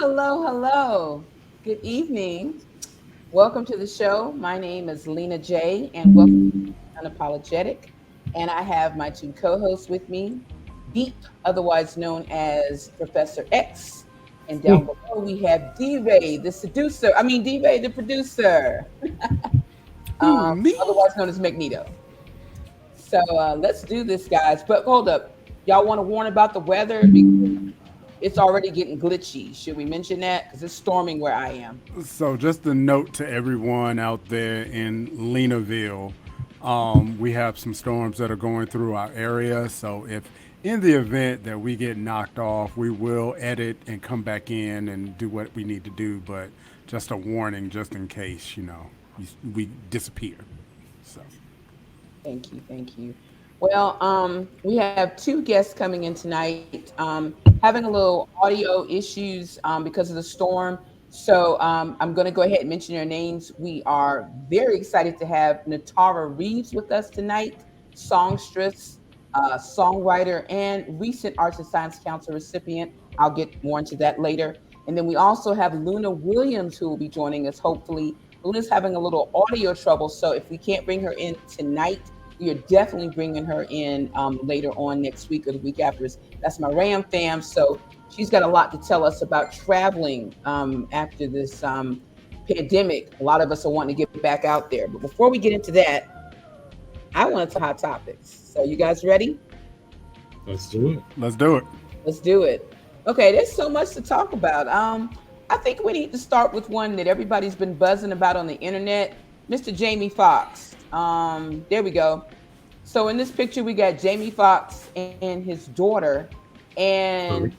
Hello. Good evening. Welcome to the show. My name is Lena J, and welcome to Unapologetic. And I have my two co-hosts with me, Deep, otherwise known as Professor X, and down below we have D-Ray, the seducer. D-Ray, the producer, Who, me? otherwise known as Magneto. So let's do this, guys. But hold up, y'all want to warn about the weather because it's already getting glitchy. Should we mention that? Because it's storming where I am. So, just a note to everyone out there in Lenaville, we have some storms that are going through our area. So, if in the event that we get knocked off, we will edit and come back in and do what we need to do. But just a warning, just in case, we disappear. So, Thank you. Well, we have two guests coming in tonight, having a little audio issues because of the storm. So I'm going to go ahead and mention your names. We are very excited to have Nitara Reeves with us tonight, songstress, songwriter, and recent Arts and Science Council recipient. I'll get more into that later. And then we also have Luna Williams, who will be joining us, hopefully. Luna's having a little audio trouble, so if we can't bring her in tonight, we are definitely bringing her in later on next week or the week after. That's my Ram fam. So she's got a lot to tell us about traveling after this pandemic. A lot of us are wanting to get back out there. But before we get into that, I want to talk hot topics. So you guys ready? Let's do it. let's do it. Let's do it. Okay, there's so much to talk about. I think we need to start with one that everybody's been buzzing about on the internet, Mr. Jamie Foxx. There we go. So in this picture, we got Jamie Foxx and his daughter. And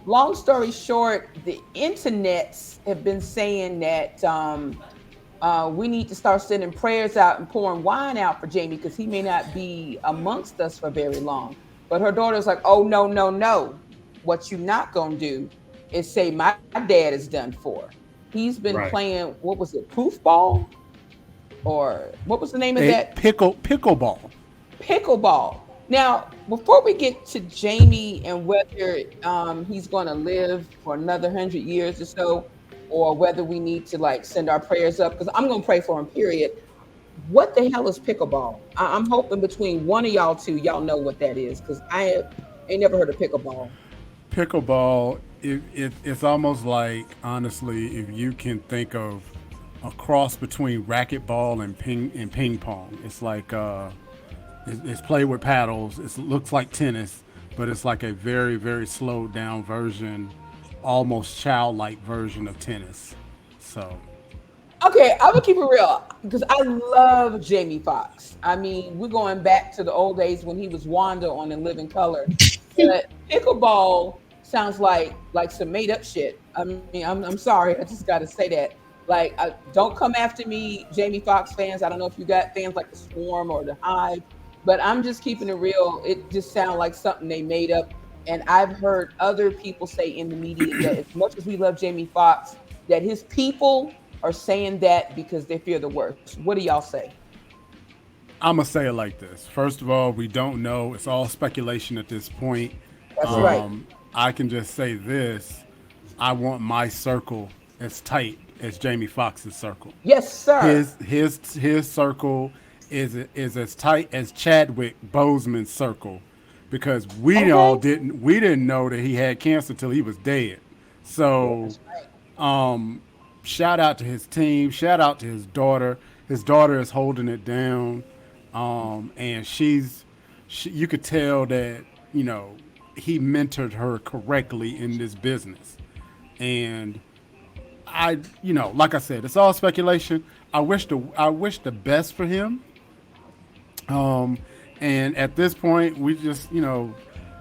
long story short, the internets have been saying that we need to start sending prayers out and pouring wine out for Jamie because he may not be amongst us for very long. But her daughter's like, oh, no. What you not going to do is say my dad is done for. He's been playing, what was it, poofball? Or what was the name of that? Pickleball. Pickleball. Now, before we get to Jamie and whether he's going to live for another 100 years or so, or whether we need to like send our prayers up, because I'm going to pray for him, period. What the hell is pickleball? I'm hoping between one of y'all two, y'all know what that is, because ain't never heard of pickleball. Pickleball, it's almost like, honestly, if you can think of a cross between racquetball and ping pong. It's like it's played with paddles. It looks like tennis, but it's like a very very slowed down version, almost childlike version of tennis. So Okay, I'm gonna keep it real because I love Jamie Foxx. I mean, we're going back to the old days when he was Wanda on In Living Color. But pickleball sounds like some made up shit. I mean, I'm sorry, I just got to say that. Like, don't come after me, Jamie Foxx fans. I don't know if you got fans like the Swarm or the Hive, but I'm just keeping it real. It just sounds like something they made up. And I've heard other people say in the media that as much as we love Jamie Foxx, that his people are saying that because they fear the worst. What do y'all say? I'm gonna say it like this. First of all, we don't know. It's all speculation at this point. That's right. I can just say this: I want my circle as tight as Jamie Foxx's circle. Yes, sir. His circle is as tight as Chadwick Boseman's circle, because we didn't know that he had cancer till he was dead. Yeah, So that's right. shout out to his team. Shout out to his daughter. His daughter is holding it down, and you could tell that he mentored her correctly in this business, and like I said, it's all speculation. I wish the best for him. Um, and at this point, we just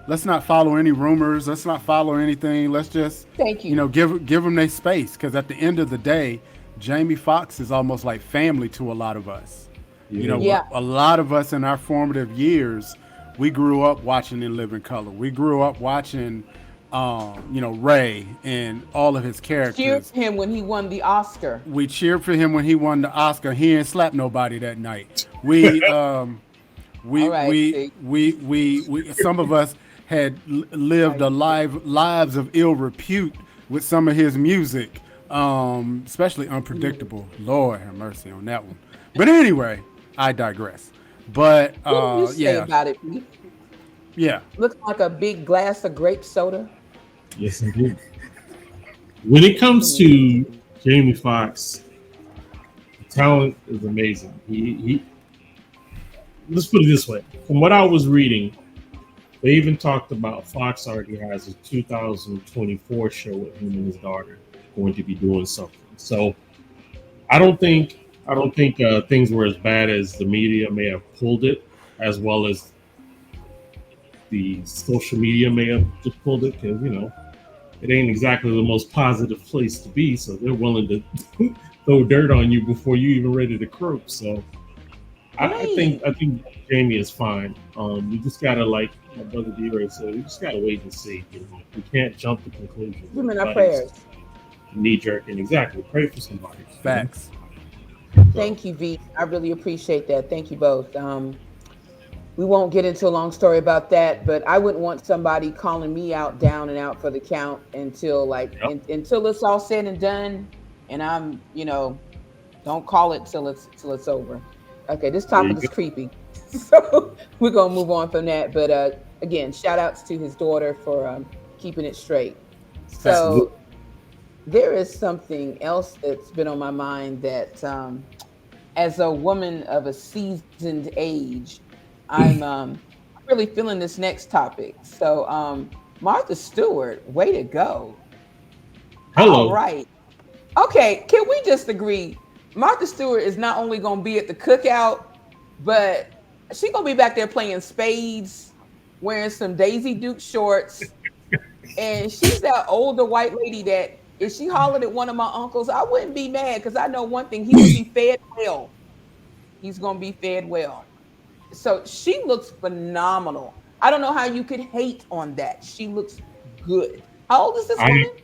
let's not follow any rumors. Let's not follow anything. Let's just Thank you. give them their space, because at the end of the day, Jamie Foxx is almost like family to a lot of us. Yeah. A lot of us in our formative years, we grew up watching In Living Color. We grew up watching, Ray and all of his Cheered characters. for him when he won the Oscar. We cheered for him when he won the Oscar. He didn't slap nobody that night. We, All right. See, some of us had lived right. lives of ill repute with some of his music, especially Unpredictable. Lord have mercy on that one. But anyway, I digress. But What do you say yeah, about it, Pete? yeah. Looks like a big glass of grape soda Yes, indeed. When it to comes me. to Jamie Foxx, talent is amazing. He let's put it this way. From what I was reading, they even talked about Fox already has a 2024 show with him and his daughter going to be doing something. So I don't think things were as bad as the media may have pulled it, as well as the social media may have just pulled it, because it ain't exactly the most positive place to be. So they're willing to throw dirt on you before you even ready to croak. So I Right. think I think Jamie is fine. We just gotta, like my brother D-Ray said, we just gotta wait and see. We can't jump to conclusions. Give me our Everybody's prayers. knee jerking. Exactly. Pray for somebody. Facts. So Thank you, V. I really appreciate that. Thank you both. We won't get into a long story about that, but I wouldn't want somebody calling me out, down and out for the count until yep. until it's all said and done. And I'm, don't call it till it's over. Okay, this There you topic is go. creepy, so we're gonna move on from that. But again, shout outs to his daughter for keeping it straight. Facts. So there is something else that's been on my mind that as a woman of a seasoned age, I'm really feeling this next topic. So, Martha Stewart, way to go! All Hello. right, okay. Can we just agree? Martha Stewart is not only going to be at the cookout, but she gonna be back there playing spades, wearing some Daisy Duke shorts, and she's that older white lady that if she hollered at one of my uncles, I wouldn't be mad because I know one thing: he's gonna be fed well. He's gonna be fed well. So she looks phenomenal. I don't know how you could hate on that. She looks good. How old is this I woman? 80,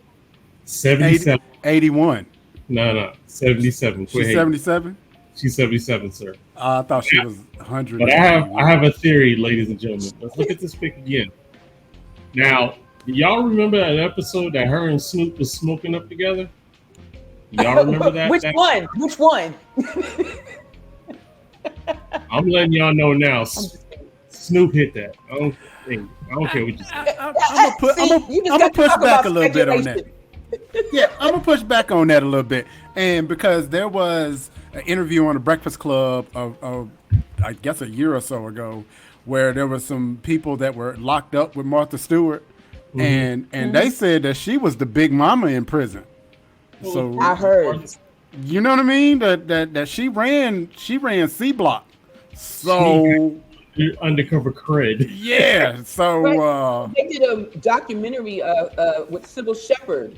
77. 81. No, no, 77. Quit She's hating. 77. She's 77, sir. I thought she was But I 181. have a theory, ladies and gentlemen. Let's look at this pic again. Now, do y'all remember that episode that her and Snoop was smoking up together? Y'all remember that? Which one? Which one? I'm letting y'all know now. I'm just kidding. Snoop hit that. I don't care what you say. See, you just I'm gonna got to push talk back about a little bit on that. speculation. Yeah, I'm gonna push back on that a little bit, and because there was an interview on the Breakfast Club of I guess a year or so ago, where there were some people that were locked up with Martha Stewart, Mm-hmm. and they said that she was the big mama in prison. I So heard. you know what I mean? That she ran C Block. She So had undercover cred. yeah, Right. so They did a documentary with Sybil Shepherd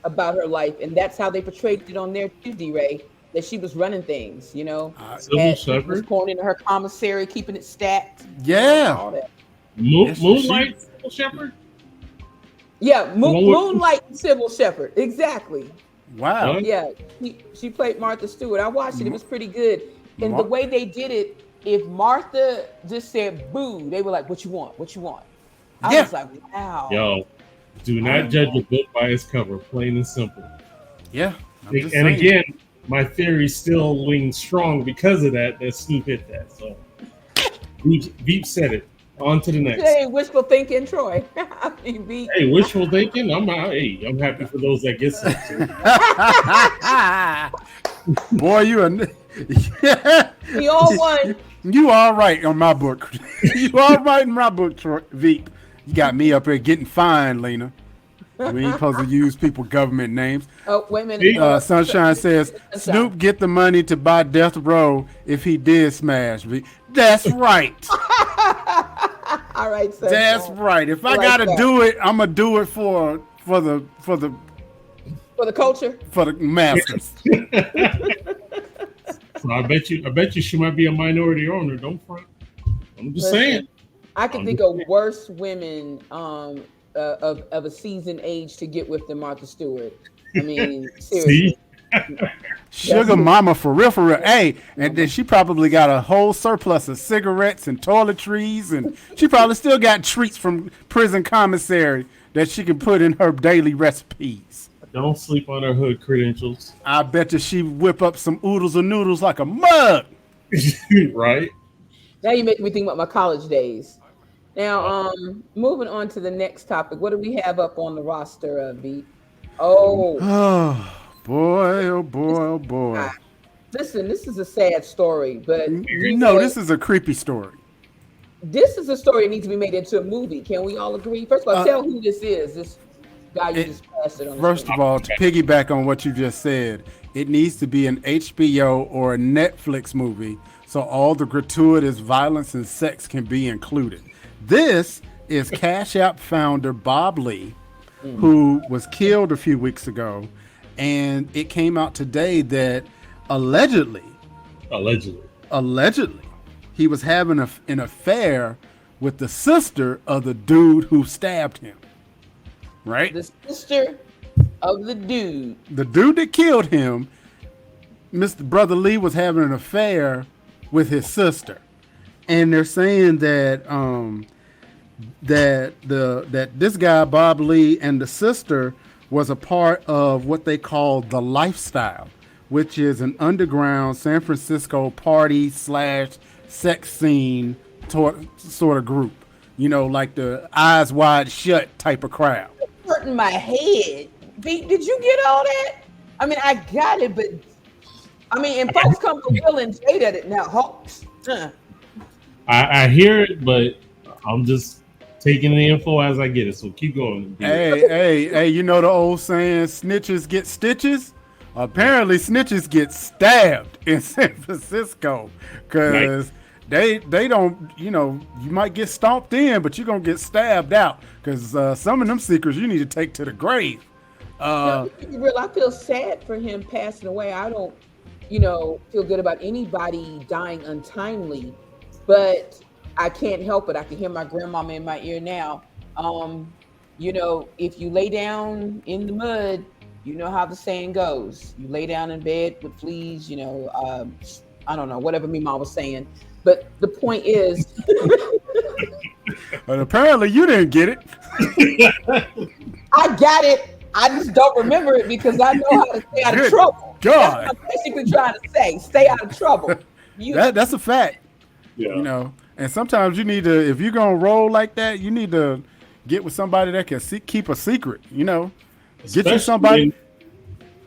about her life, and that's how they portrayed it on there too, D-Ray, that she was running things, Civil had people was Shepherd, pouring into her commissary, keeping it stacked, yeah, all that. she Moonlight, Civil Shepherd. Yeah, The one with Moonlight and Sybil Shepherd, exactly. wow. what? Yeah, she played Martha Stewart. I watched it; it was pretty good. And the Mar- way they did it, if Martha just said "boo," they were like, "What you want? What you want?" I yeah, was like, "Wow." Yo, do not I'm judge a book by its cover, plain and simple. yeah. I'm just And saying. again, my theory still leans strong because of that. That Snoop hit that. So Veep said it. On to the next. Hey, wishful thinking, Troy. I mean, Hey, wishful thinking. I'm happy for those that get some too. Boy, we all won. you all right on my book. You all right in my book, Veep. You got me up here getting fined, Lena. We ain't supposed to use people government names. Oh, wait a minute. See? Sunshine says Sunshine. Snoop get the money to buy Death Row if he did smash me. That's right. All right, Sunshine. That's right. If I like gotta that. do it, I'm gonna do it for For the culture. the masters. So I bet you she might be a minority owner. Don't front. I'm just saying. Listen, I can I'm think just of saying. worse women of a seasoned age to get with than Martha Stewart. I mean, See, seriously. That's Sugar mama for real, for real. Hey, and then she probably got a whole surplus of cigarettes and toiletries, and she probably still got treats from prison commissary that she can put in her daily recipes. Don't sleep on her hood credentials. I bet you she whip up some oodles and noodles like a mug. Right? now you make me think about my college days. Now, moving on to the next topic. What do we have up on the roster, V? Oh, Oh boy, oh boy, this, oh boy. listen, this is a sad story, but No, this is a creepy story. this is a story that needs to be made into a movie. Can we all agree? First of all, Uh, tell who this is. This guy you it, just passed it on the First screen. of all, to piggyback on what you just said, it needs to be an HBO or a Netflix movie so all the gratuitous violence and sex can be included. This is Cash App founder Bob Lee, who was killed a few weeks ago, and it came out today that allegedly, Allegedly. allegedly, he was having an affair with the sister of the dude who stabbed him. Right? The sister of the dude. The dude that killed him, Mr. Brother Lee, was having an affair with his sister, and they're saying that that this guy Bob Lee and the sister was a part of what they call the Lifestyle, which is an underground San Francisco party slash sex scene sort of group. You know, like the Eyes Wide Shut type of crowd. Hurting my head. V, did you get all that? I mean, I got it, but I mean, and folks come to Will and Jade at it now. Hawks. I hear it, but I'm just taking the info as I get it. So keep going. Hey, you know the old saying, snitches get stitches? Apparently, snitches get stabbed in San Francisco because they don't, you might get stomped in, but you're going to get stabbed out because some of them secrets you need to take to the grave. No, to be real, I feel sad for him passing away. I don't, feel good about anybody dying untimely, but I can't help it. I can hear my grandmama in my ear now. If you lay down in the mud, you know how the saying goes. You lay down in bed with fleas, I don't know, whatever me mom was saying. But the point is, But apparently you didn't get it. I got it. I just don't remember it because I know how to stay out of trouble. God. That's what I'm basically trying to say. Stay out of trouble. That's a fact. Yeah. And sometimes you need to, if you're going to roll like that, you need to get with somebody that can keep a secret, Get you somebody.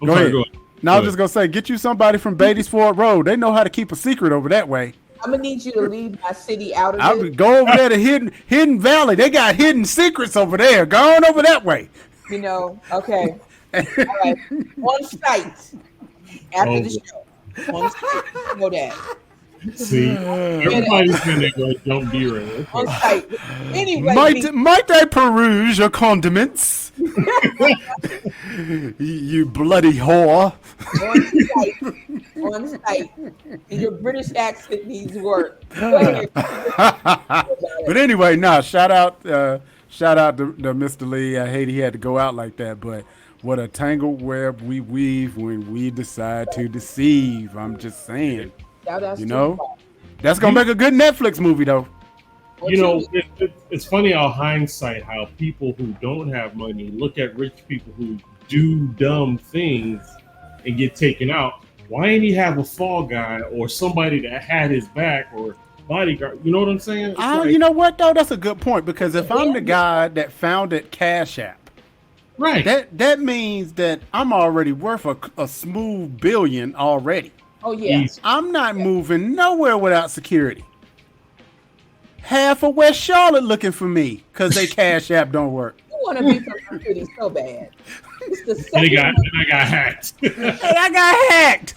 Go ahead. Now I was just going to say, get you somebody from Beatty's Ford Road. They know how to keep a secret over that way. I'm going to need you to leave my city out of I this. would go over there to Hidden Valley. They got hidden secrets over there. Go on over that way. Okay. All right. On site after the show. On site. You know that. See, everybody's gonna go jump derail. On site. Anyway. Might I peruse your condiments? you bloody whore. On site. And your British accent needs work. Go ahead. But anyway, shout out to Mr. Lee. I hate he had to go out like that, but what a tangled web we weave when we decide to deceive. I'm just saying. That's gonna make a good Netflix movie though. It's funny how hindsight, how people who don't have money look at rich people who do dumb things and get taken out. Why didn't he have a fall guy or somebody that had his back or bodyguard? You know what I'm saying? You know what though? That's a good point because if I'm the guy that founded Cash App, right, that means that I'm already worth a smooth billion already. Oh yeah, I'm not moving nowhere without security. Half of West Charlotte looking for me because they Cash App don't work. You want to be from the city so bad. I got hacked. Hey, I got hacked.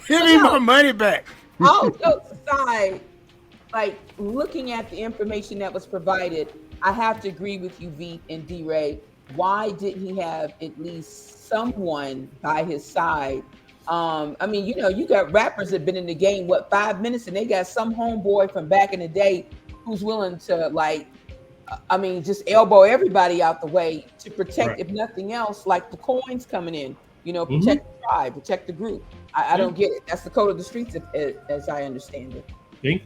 Give me my money back. All jokes aside, like looking at the information that was provided, I have to agree with you, V and D-Ray. Why didn't he have at least someone by his side? You got rappers that have been in the game, 5 minutes, and they got some homeboy from back in the day who's willing to just elbow everybody out the way to protect, if nothing else, like the coins coming in. Hmm. protect the tribe, protect the group. I Yeah. don't get it. That's the code of the streets, as I understand it.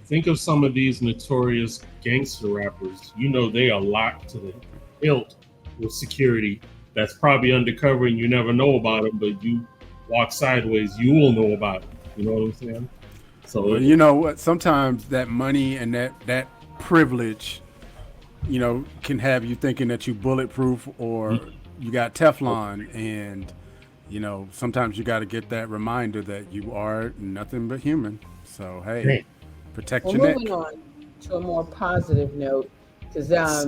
Think of some of these notorious gangster rappers. You know they are locked to the hilt with security. That's probably undercover, and you never know about them. But you walk sideways, you will know about it. You know what I'm saying? So Well, you know what? Sometimes that money and that privilege, can have you thinking that you bulletproof or you got Teflon, and sometimes you got to get that reminder that you are nothing but human. So hey, man, protect Well, your moving neck. on to a more positive note, because I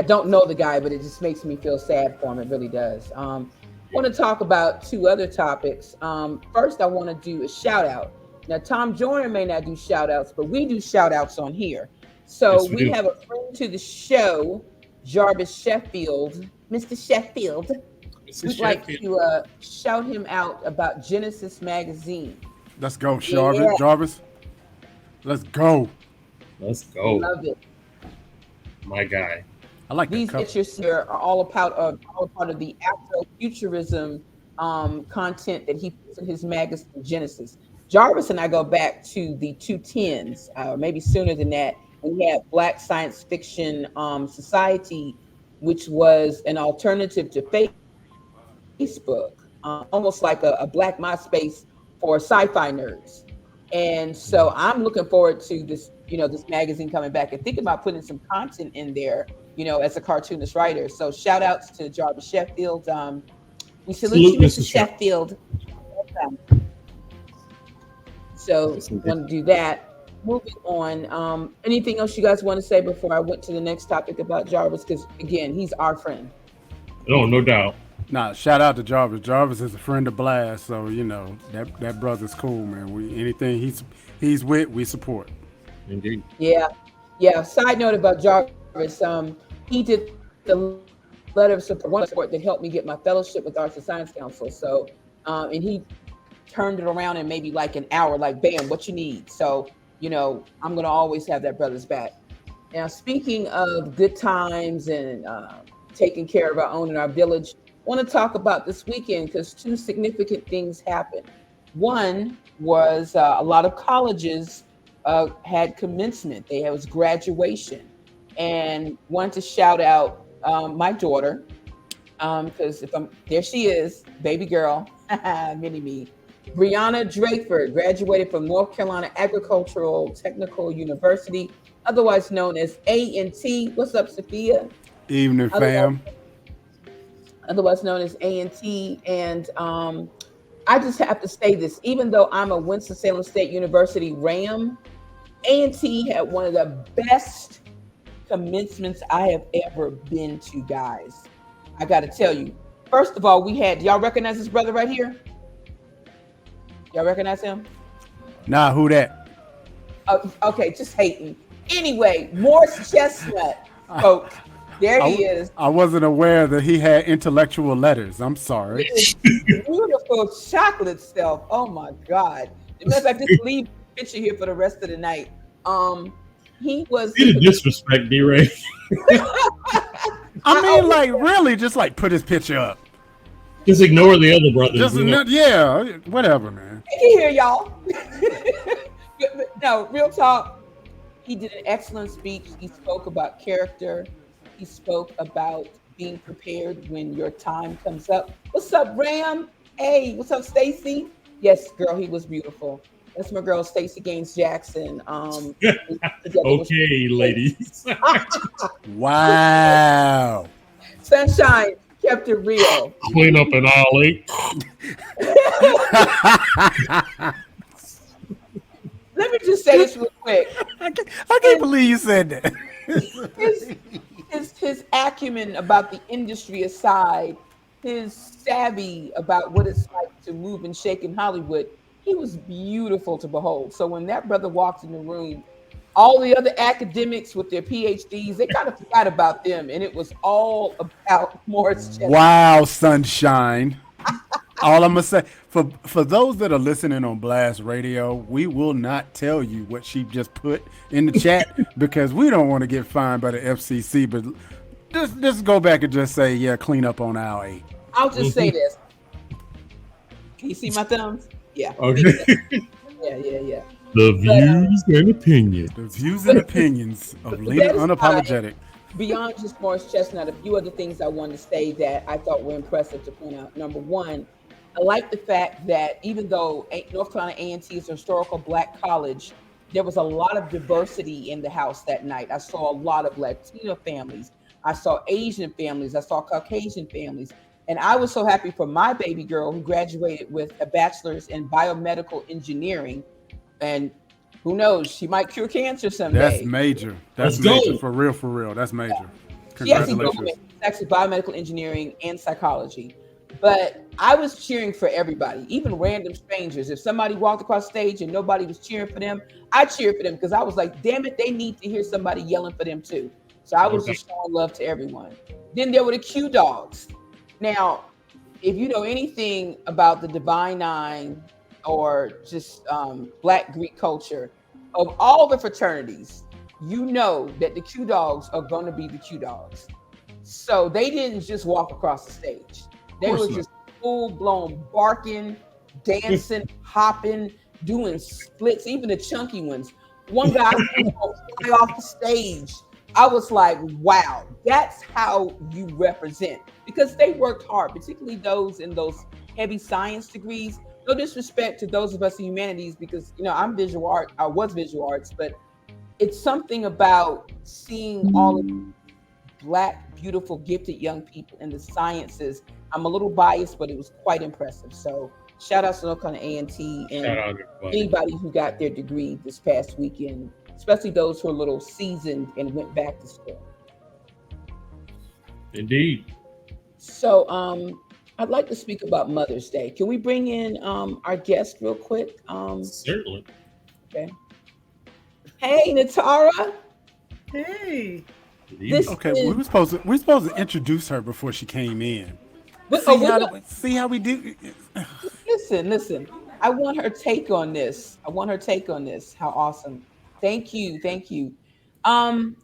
don't know the guy, but it just makes me feel sad for him. It really does. Want to talk about two other topics. First, I want to do a shout out. Now, Tom Joyner may not do shout outs, but we do shout outs on here. So yes we we do. have a friend to the show, Jarvis Sheffield. Mr. Sheffield, It's a we'd like Sheffield. to shout him out about Genesis Magazine. Let's go, Yeah, Jarvis. Jarvis, let's go. Let's go, love it. my guy. I like that These cover. pictures here are all a part of the Afrofuturism content that he puts in his magazine Genesis. Jarvis and I go back to the 210s, maybe sooner than that. We had Black Science Fiction Society, which was an alternative to Facebook, almost like a Black MySpace for sci-fi nerds. And so I'm looking forward to this magazine coming back and thinking about putting some content in there, as a cartoonist writer. So shout outs to Jarvis Sheffield. We salute Salute, you, Mr. Mr. Sheffield. Sheffield. Um, So Yes, indeed. want to do that. Moving on. Anything else you guys want to say before I went to the next topic about Jarvis? Because again, he's our friend. Oh, no doubt. Nah, shout out to Jarvis. Jarvis is a friend of Blast, so that brother's cool, man. We anything he's with, we support. Indeed. Yeah, yeah. Side note about Jarvis. He did the letter of support, one letter of support that helped me get my fellowship with Arts and Science Council. So, and he turned it around in maybe like an hour. Like, bam, what you need. So, I'm gonna always have that brother's back. Now, speaking of good times and taking care of our own and our village, I want to talk about this weekend because two significant things happened. One was a lot of colleges had commencement. They had was graduation, and wanted to shout out my daughter because if I'm there, she is, baby girl, mini me. Brianna Drakeford graduated from North Carolina Agricultural Technical University, otherwise known as A&T. What's up, Sophia? Evening, Otherwise, fam. otherwise known as A&T. And I just have to say this, even though I'm a Winston-Salem State University Ram, A&T had one of the best commencements I have ever been to, guys. I got to tell you. First of all, we had, y'all recognize this brother right here? Y'all recognize him? Nah, who that? Oh, okay, just hating. Anyway, Morse Chestnut spoke. There he is. I wasn't aware that he had intellectual letters. I'm sorry. His beautiful chocolate self. Oh my God. As a matter of fact, just leave the picture here for the rest of the night. He was See the disrespect, D-Ray. I mean, always like, really, just like put his picture up. Just ignore the other brothers. Just yeah, whatever, man. I can hear y'all. But no, real talk. He did an excellent speech. He spoke about character. He spoke about being prepared when your time comes up. What's up, Ram? Hey, what's up, Stacy? Yes, girl, he was beautiful. That's my girl, Stacy Gaines Jackson. Okay, ladies. Wow. Sunshine kept it real. Clean up in aisle 8. Let me just say this real quick. I can't believe you said that. his, his acumen about the industry aside, his savvy about what it's like to move and shake in Hollywood, he was beautiful to behold. So when that brother walked in the room, all the other academics with their PhDs, they kind of forgot about them, and it was all about Morris Chestnut. Wow, sunshine. All I'm gonna say for those that are listening on Blast Radio, we will not tell you what she just put in the chat because we don't want to get fined by the FCC. But just go back and just say, yeah, clean up on aisle 8. I'll just say this. Can you see my thumbs? Yeah, big thumbs. Okay. Yeah, yeah, yeah. The But views and opinions. The views and but opinions of but Lena that aside, Unapologetic. beyond just Morris Chestnut, a few other things I wanted to say that I thought were impressive to point out. Number one, I like the fact that even though North Carolina A&T is a historical Black college, there was a lot of diversity in the house that night. I saw a lot of Latino families. I saw Asian families. I saw Caucasian families. And I was so happy for my baby girl who graduated with a bachelor's in biomedical engineering. And who knows, she might cure cancer That's someday. major. That's Let's go. major. For real, for real. That's major. She actually told me Congratulations. it's actually biomedical engineering and psychology. But I was cheering for everybody, even random strangers. If somebody walked across stage and nobody was cheering for them, I cheered for them because I was like, damn it, they need to hear somebody yelling for them too. So I No was doubt. just showing love to everyone. Then there were the Q dogs. Now, if you know anything about the Divine Nine or just Black Greek culture, of all the fraternities, you know that the Q dogs are going to be the Q dogs. So they didn't just walk across the stage. Of They course were not. just full blown barking, dancing, hopping, doing splits, even the chunky ones. One guy was gonna fly off the stage. I was like, wow, that's how you represent because they worked hard, particularly those in those heavy science degrees. No disrespect to those of us in humanities because I'm visual art, I was visual arts, but it's something about seeing all of Black, beautiful, gifted young people in the sciences. I'm a little biased, but it was quite impressive. So shout out to North Carolina A&T Shout and out everybody. anybody who got their degree this past weekend, especially those who are a little seasoned and went back to school. Indeed. So I'd like to speak about Mother's Day. Can we bring in our guest real quick? Certainly. Okay. Hey, Nitara. Hey. Good This evening. Okay, is we supposed to introduce her before she came in. oh, we're See how we do. listen. I want her take on this. I want her take on this. How awesome. Thank you. Thank you. Um,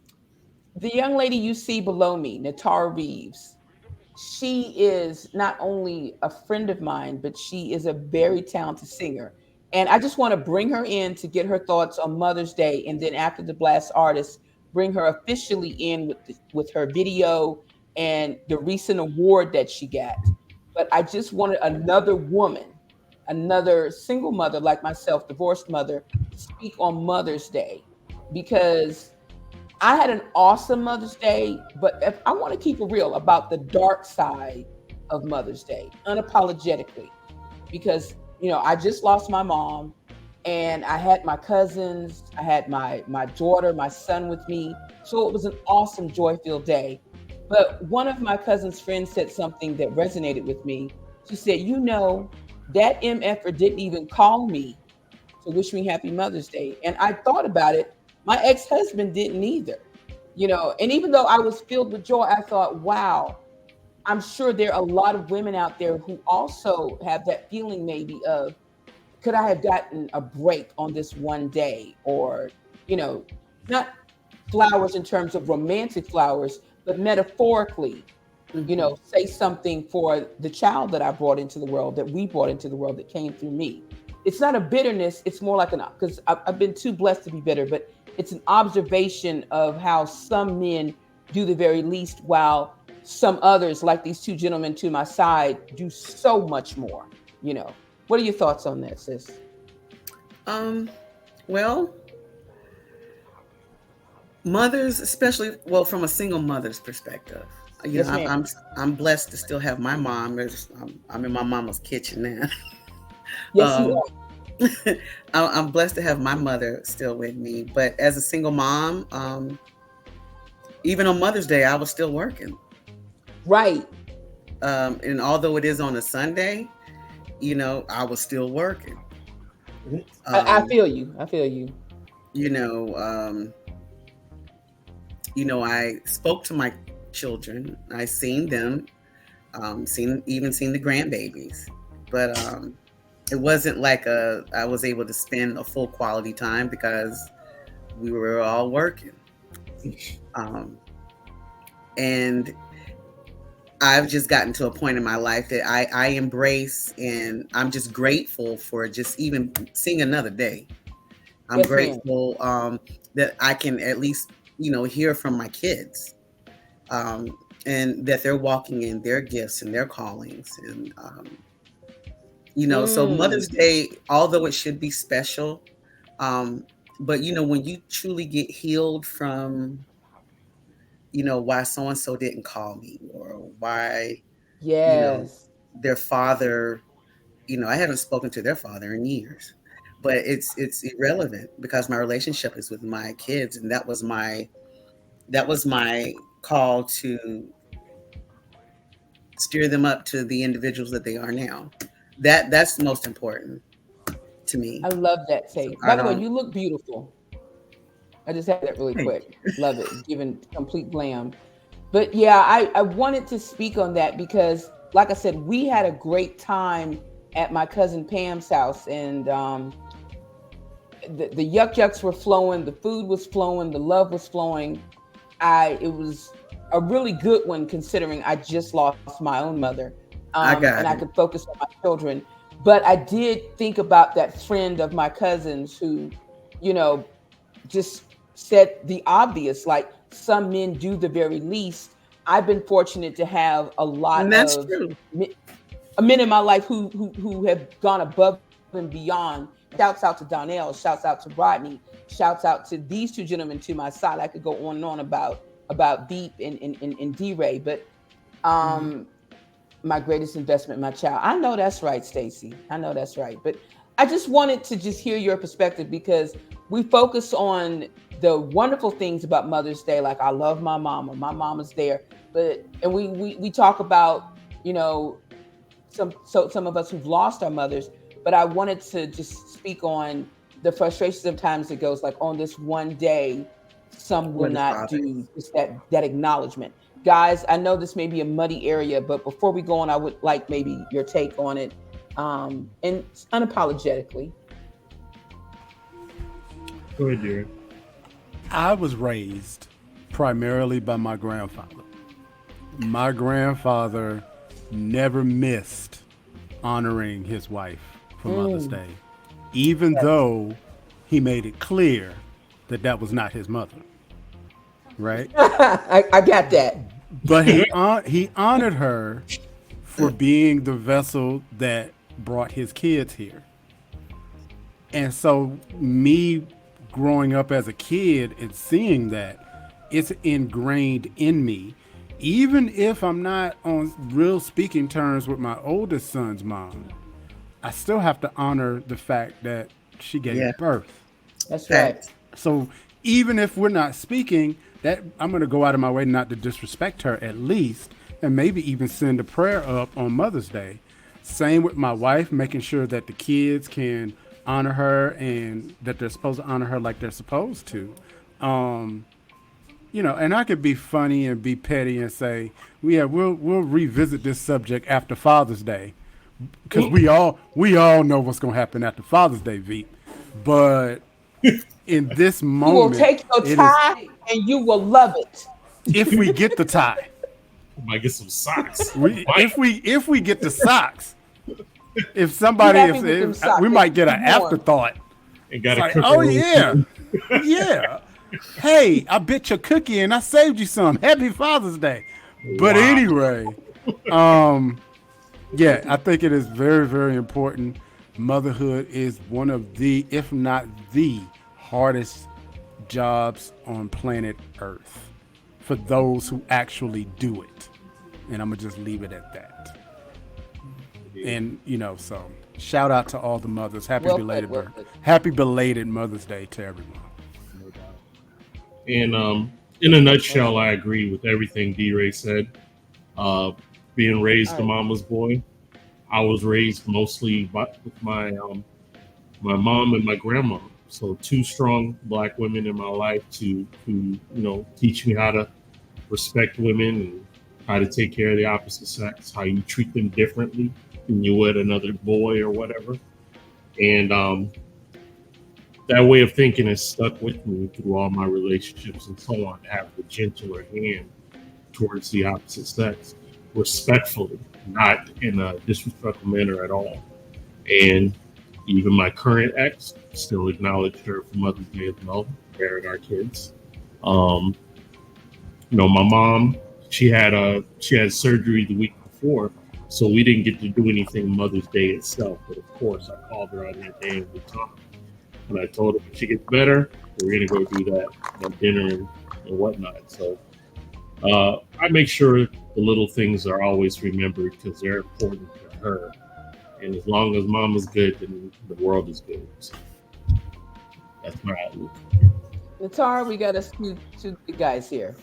the young lady you see below me, Natara Reeves, she is not only a friend of mine, but she is a very talented singer. And I just want to bring her in to get her thoughts on Mother's Day. And then after the Blast Artist, bring her officially in with her video and the recent award that she got. But I just wanted another woman, another single mother like myself, divorced mother, to speak on Mother's Day because I had an awesome Mother's Day, but if I want to keep it real about the dark side of Mother's Day, unapologetically, because I just lost my mom, and I had my cousins, I had my daughter, my son with me, so it was an awesome, joy-filled day. But one of my cousin's friends said something that resonated with me. She said, that MFer didn't even call me to wish me happy Mother's Day. And I thought about it. My ex-husband didn't either. And even though I was filled with joy, I thought, wow, I'm sure there are a lot of women out there who also have that feeling maybe of, could I have gotten a break on this one day? Or, not flowers in terms of romantic flowers, but metaphorically, Mhm. say something for the child that I brought into the world, that we brought into the world, that came through me. It's not a bitterness. It's more like because I've been too blessed to be bitter, but it's an observation of how some men do the very least, while some others, like these two gentlemen to my side, do so much more. You know, what are your thoughts on that, sis? Um, well, mothers, especially, well, from a single mother's perspective, Yes, I'm ma'am. I'm blessed to still have my mom. I'm in my mama's kitchen now. Yes, you um, are. I'm blessed to have my mother still with me. But as a single mom, even on Mother's Day, I was still working. Right. And although it is on a Sunday, I was still working. I Um, feel you. I feel you. you know, um, I spoke to my children. I seen them, seen the grandbabies, but it wasn't like I was able to spend a full quality time because we were all working. Um, and I've just gotten to a point in my life that I embrace, and I'm just grateful for just even seeing another day. I'm Yes, ma'am. grateful that I can at least, hear from my kids, um, and that they're walking in their gifts and their callings. And, so Mm, Mother's Day, although it should be special, um, but, when you truly get healed from, why so and so didn't call me, or why, you know, yes. their father, I haven't spoken to their father in years, but it's irrelevant because my relationship is with my kids, and that was my call to steer them up to the individuals that they are now. That's most important to me. I love that So take. I By the way, don't. you look beautiful. I just had that really Thank quick. you. Love it. Giving complete glam. But yeah, I wanted to speak on that because, like I said, we had a great time at my cousin Pam's house, and the yuck yucks were flowing, the food was flowing, the love was flowing. It was a really good one considering I just lost my own mother, I and got I it. could focus on my children. But I did think about that friend of my cousins who, you know, just said the obvious, like some men do the very least. I've been fortunate to have a lot And that's of true. men in my life who have gone above and beyond. Shouts out to Donnell, shouts out to Rodney, shouts out to these two gentlemen to my side. I could go on and on about Deep and D Ray, but Mhm. um my greatest investment, my child. I know that's right, Stacy. I know that's right. But I just wanted to just hear your perspective because we focus on the wonderful things about Mother's Day, like I love my mama's there. But and we talk about, you know, some of us who've lost our mothers, but I wanted to just speak on the frustrations of times it goes like on this one day, some will Where the not father do just that acknowledgement. Guys, I know this may be a muddy area, but before we go on, I would like maybe your take on it. And unapologetically. Go ahead, Jerry. I was raised primarily by my grandfather. My grandfather never missed honoring his wife for Mother's Mm, Day, even yes. though he made it clear that that was not his mother, right? I got that. But he honored her for being the vessel that brought his kids here. And so me growing up as a kid and seeing that, it's ingrained in me. Even if I'm not on real speaking terms with my oldest son's mom, I still have to honor the fact that she Yeah, gave birth. That's right. facts. So even if we're not speaking, that I'm going to go out of my way not to disrespect her at least, and maybe even send a prayer up on Mother's Day. Same with my wife, making sure that the kids can honor her and that they're supposed to honor her like they're supposed to. Um, and I could be funny and be petty and say, "Yeah, we'll revisit this subject after Father's Day," because we all know what's gonna happen after Father's Day, Veep. But in this You will moment, take your it is tie and you will love it. if we get the tie, Might get some socks. we Might. if we get the socks, if Be somebody happy if, with them if socks. we They might keep get you an warm. afterthought. And It's got a like, cooker oh room yeah, too. yeah. Hey, I bit your cookie and I saved you some. Happy Father's Day. But Wow. anyway, um, yeah, I think it is very, very important. Motherhood is one of the, if not the hardest jobs on planet Earth for those who actually do it. And I'm going to just leave it at that. Yeah, And, so shout out to all the mothers. Well put, well put. Happy belated Mother's Day to everyone. no doubt. And in a Well nutshell, put. I agree with everything D Ray said. Uh, Being raised All a right. mama's boy, I was raised mostly with my mom and my grandma. So two strong black women in my life to teach me how to respect women and how to take care of the opposite sex, how you treat them differently than you would another boy or whatever. And that way of thinking has stuck with me through all my relationships and so on. To have the gentler hand towards the opposite sex. respectfully, not in a disrespectful manner at all. And even my current ex still acknowledged her for Mother's Day as well, bearing our kids. Um, my mom, she had surgery the week before, so we didn't get to do anything Mother's Day itself. But of course, I called her on that day and we talked. And I told her when she gets better, we're gonna go do that, dinner and whatnot. So I make sure the little things are always remembered because they're important to her. And as long as Mama's good, then the world is good. So that's my outlook. Nitara, we got us two big guys here.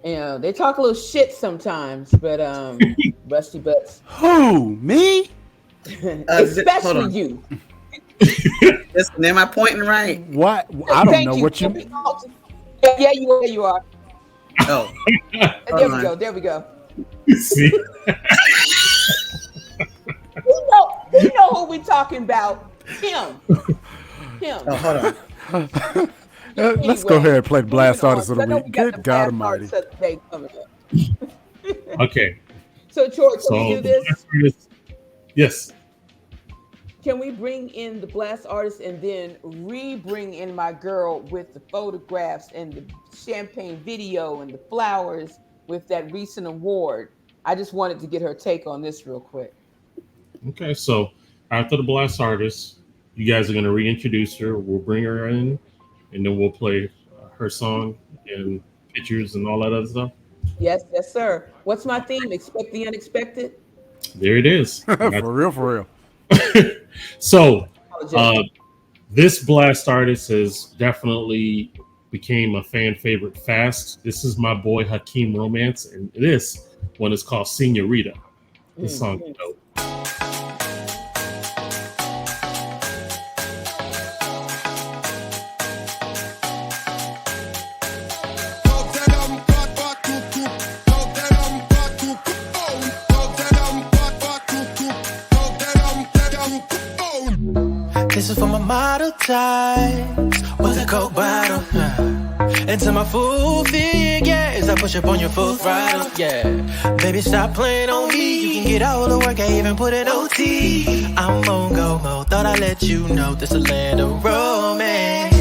They talk a little shit sometimes, but rusty butts, Who? Me? especially you. Listen, am I pointing right? What? I don't Thank know you. what you. Yeah, you are. Oh, There we go. See? We know who we talking about. Him. oh, hold on. Let's go ahead and play the Blast moving Artist of the on, 'cause I know Week. we got Good the God Blast Almighty. Artist of the day coming up. Okay. So, George, So can we do this? yes. Can we bring in the Blast Artist and then re-bring in my girl with the photographs and the champagne video and the flowers with that recent award? I just wanted to get her take on this real quick. Okay. So after the Blast Artist, you guys are going to reintroduce her. We'll bring her in, and then we'll play her song and pictures and all that other stuff. Yes, sir. What's my theme? Expect the unexpected. There it is. For real, for real. So Apologize. this Blast Artist has definitely became a fan favorite fast. This is my boy Hakeem Romance, and this one is called Senorita. This song is dope. This is for my model ties with a Coke bottle. And to my full figures, I push up on your full throttle. Yeah, baby, stop playing on me. You can get all the work, I even put in OT. I'm on go mode, thought I'd let you know this a land of romance.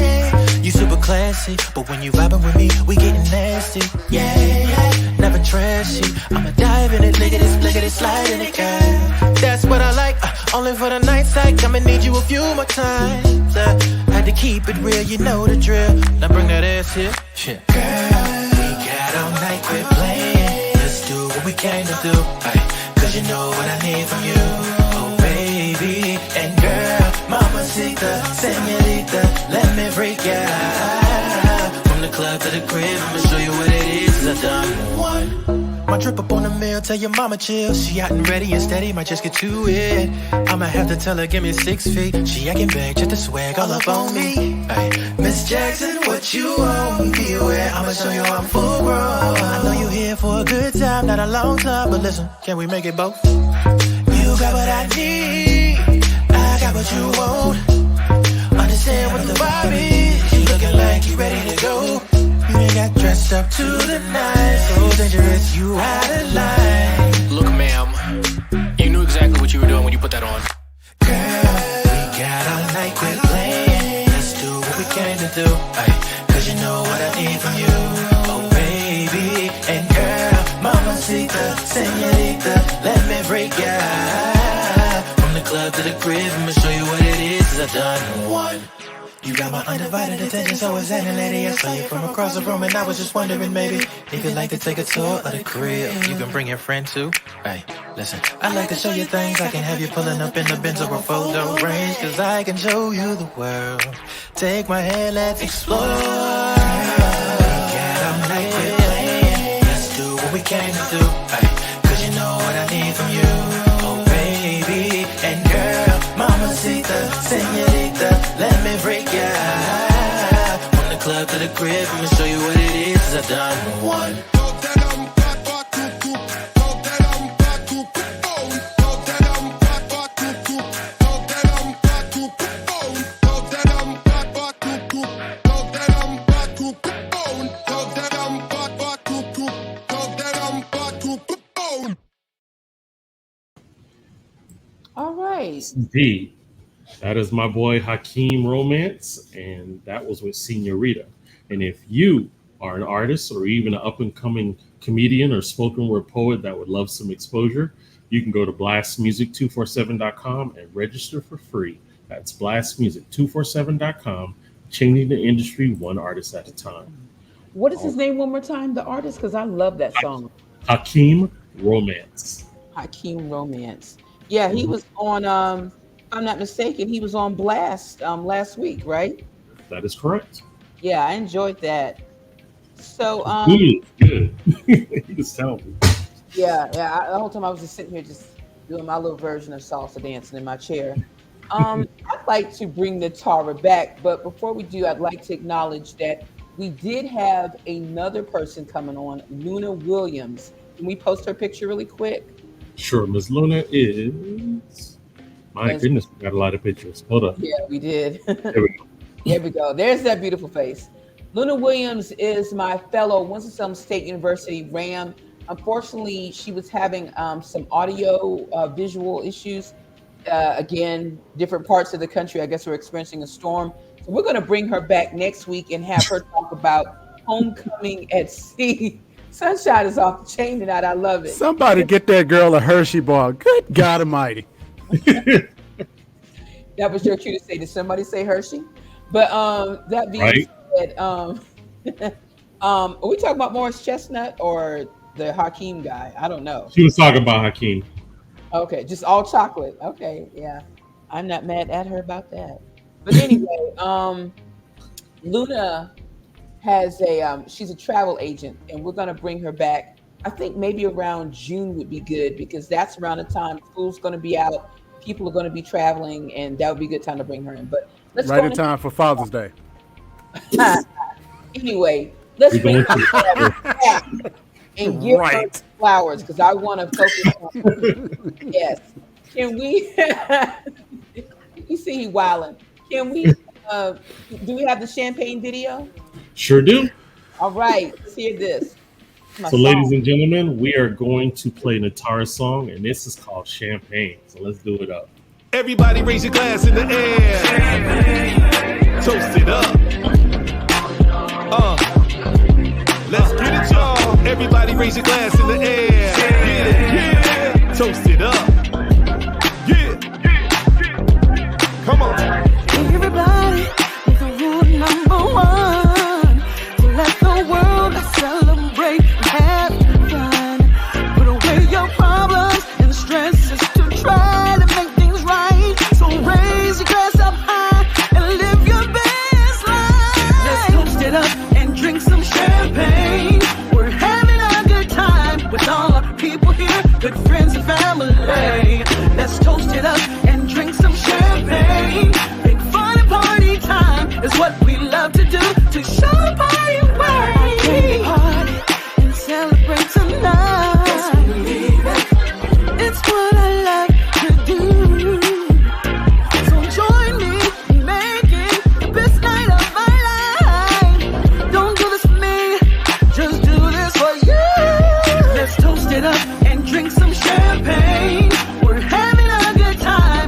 You super classy, but when you vibing with me, we getting nasty. Yeah, never trashy. I'ma dive in it, lick it, slide in it, girl. That's what I like. Only for the night sight, I'ma need you a few more times. Had to keep it real, you know the drill. Now bring that ass here. Shit. Girl, we got all night, quit playing. Let's do what we came to do. Ay, cause you know what I need from you. Oh baby, and girl, mamacita, señorita, let me freak ya. From the club to the crib, I'ma show you what it is. I done one. My drip up on the mill, tell your mama chill. She out and ready and steady, might just get to it. I'ma have to tell her, give me 6 feet. She acting big, check the swag all up on me. Ay, Miss Jackson, what you want? Be aware, I'ma show you I'm full grown. I know you here for a good time, not a long time, but listen, can we make it both? You got what I need, I got what you want. Understand what the vibe is, you looking like you ready to go. You ain't got dressed up to the night, so dangerous, you out of line. Look, ma'am, you knew exactly what you were doing when you put that on. Girl, we got all night, quit playing. Let's do what we came to do. Ay, cause you know what I need from you. Oh baby, and girl, mamacita, señorita, let me freak ya. From the club to the crib, I'ma show you what it is. I done one. You got my undivided attention, so is any lady. I saw you from across the room and I was just wondering maybe if you'd like to take a tour of the crib. You can bring your friend too. Hey, listen, I'd like to show you things. I can have you pulling up in the Benz or a photo range, cause I can show you the world. Take my hand, let's explore. Get up night, quit playing. Let's do what we came to do. Hey, cause you know what I need from you. Oh baby, and girl, mamacita, señorita, let me freak ya. From the club to the crib, I'ma show you what it is. I done one. right. Indeed. That is my boy Hakeem Romance, and that was with Senorita. And if you are an artist or even an up and coming comedian or spoken word poet that would love some exposure, you can go to blastmusic247.com and register for free. That's blastmusic247.com, changing the industry one artist at a time. What is his Oh, name one more time? The artist, because I love that song. Hakeem Romance. Hakeem Romance. Yeah, he Mhm. was on. If I'm not mistaken, he was on Blast last week, right? That is correct. Yeah, I enjoyed that. So He is good. He is talented. yeah, yeah. The whole time I was just sitting here, just doing my little version of salsa dancing in my chair. I'd like to bring the Tara back, but before we do, I'd like to acknowledge that we did have another person coming on, Luna Williams. Can we post her picture really quick? Sure, Miss Luna is. My As goodness, we got a lot of pictures. Hold up. yeah, we did. There we go. There we go. There's that beautiful face. Luna Williams is my fellow Winston-Salem State University RAM. Unfortunately, she was having some audio visual issues. Again, different parts of the country, I guess, we're experiencing a storm. So we're going to bring her back next week and have her talk about homecoming at sea. Sunshine is off the chain tonight. I love it. Somebody get that girl a Hershey bar. Good God Almighty. That was your cue to say. Did somebody say Hershey? But that being Right? said, are we talking about Morris Chestnut or the Hakeem guy? I don't know. She was talking about Hakeem. Okay, just all chocolate. Okay, yeah. I'm not mad at her about that. But anyway, Luna has she's a travel agent, and we're gonna bring her back. I think maybe around June would be good because that's around the time school's gonna be out, people are gonna be traveling, and that would be a good time to bring her in. But let's Right go in time for Father's Day. anyway, let's We're bring going her to. back and give her Right. flowers because I want to focus on yes. Can we you see he wilding. Can we do we have the champagne video? Sure do. All right, let's hear this. My So, song. ladies and gentlemen, we are going to play Nitara song, and this is called Champagne. So let's do it up. Everybody raise your glass in the air. Toast it up. Let's get it, y'all. Everybody raise your glass in the air. Get it, yeah. Toast it up. Yeah. Come on. Everybody with the rule number one to let the world celebrate and have fun. Put away your problems and stresses to try to make things right. So raise your glass up high and live your best life. Let's toast it up and drink some champagne. We're having a good time with all our people here, good friends and family. Let's toast it up and drink some champagne. Big fun and party time is what we love to do to show the party way. Party and celebrate tonight. Yes, believe it. It's what I love to do. So join me in making the best night of my life. Don't do this for me, just do this for you. Let's toast it up and drink some champagne. We're having a good time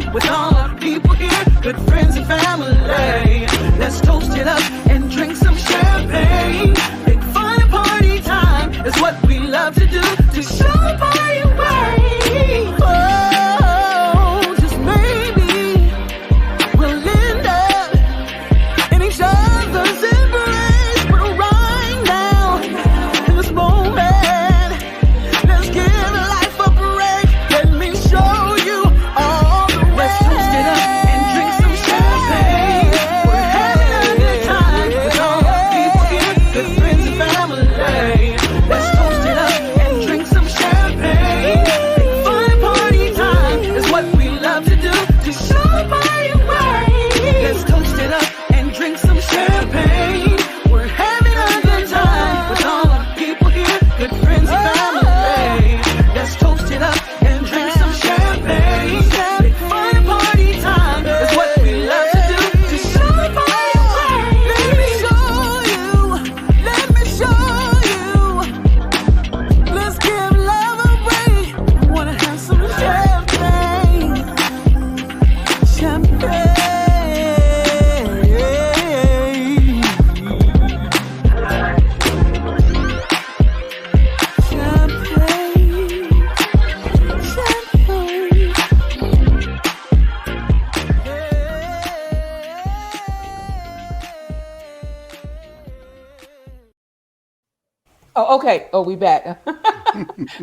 Oh, okay. Oh, we back.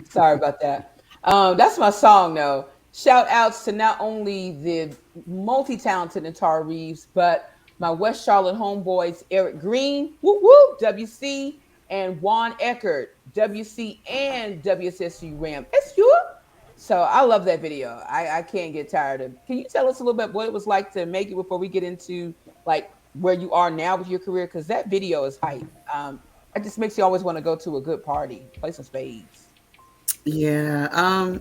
Sorry about that. That's my song, though. Shout outs to not only the multi talented Nitara Reeves, but my West Charlotte homeboys, Eric Green, woo woo, WC, and Juan Eckert, WC and WSSU Ram. It's you. So I love that video. I can't get tired of it. Can you tell us a little bit what it was like to make it before we get into like where you are now with your career? Because that video is hype. It just makes you always want to go to a good party, play some spades. Yeah.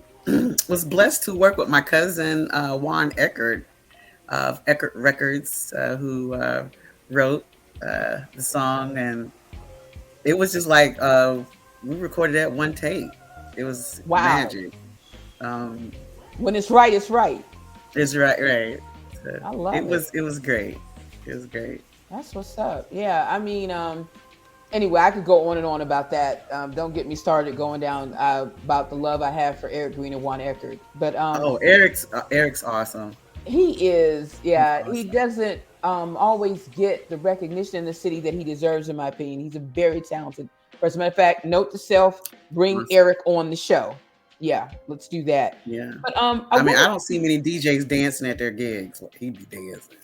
Was blessed to work with my cousin Juan Eckert of Eckert Records, who wrote the song, and it was just like we recorded that one take. It was Wow. magic. Um, When it's right, it's right. it's right, right. So I love it. it was great. It was great. That's what's up. Yeah, I mean, anyway, I could go on and on about that. Don't get me started going down about the love I have for Eric Green and Juan Eckert. But Oh, Eric's awesome. he is, He's yeah, he awesome. doesn't always get the recognition in the city that he deserves, in my opinion. He's a very talented person. Matter of fact, note to self, bring Awesome. Eric on the show. Yeah, let's do that. Yeah. But I I mean, I want don't see many DJs dancing at their gigs. Like, he be dancing.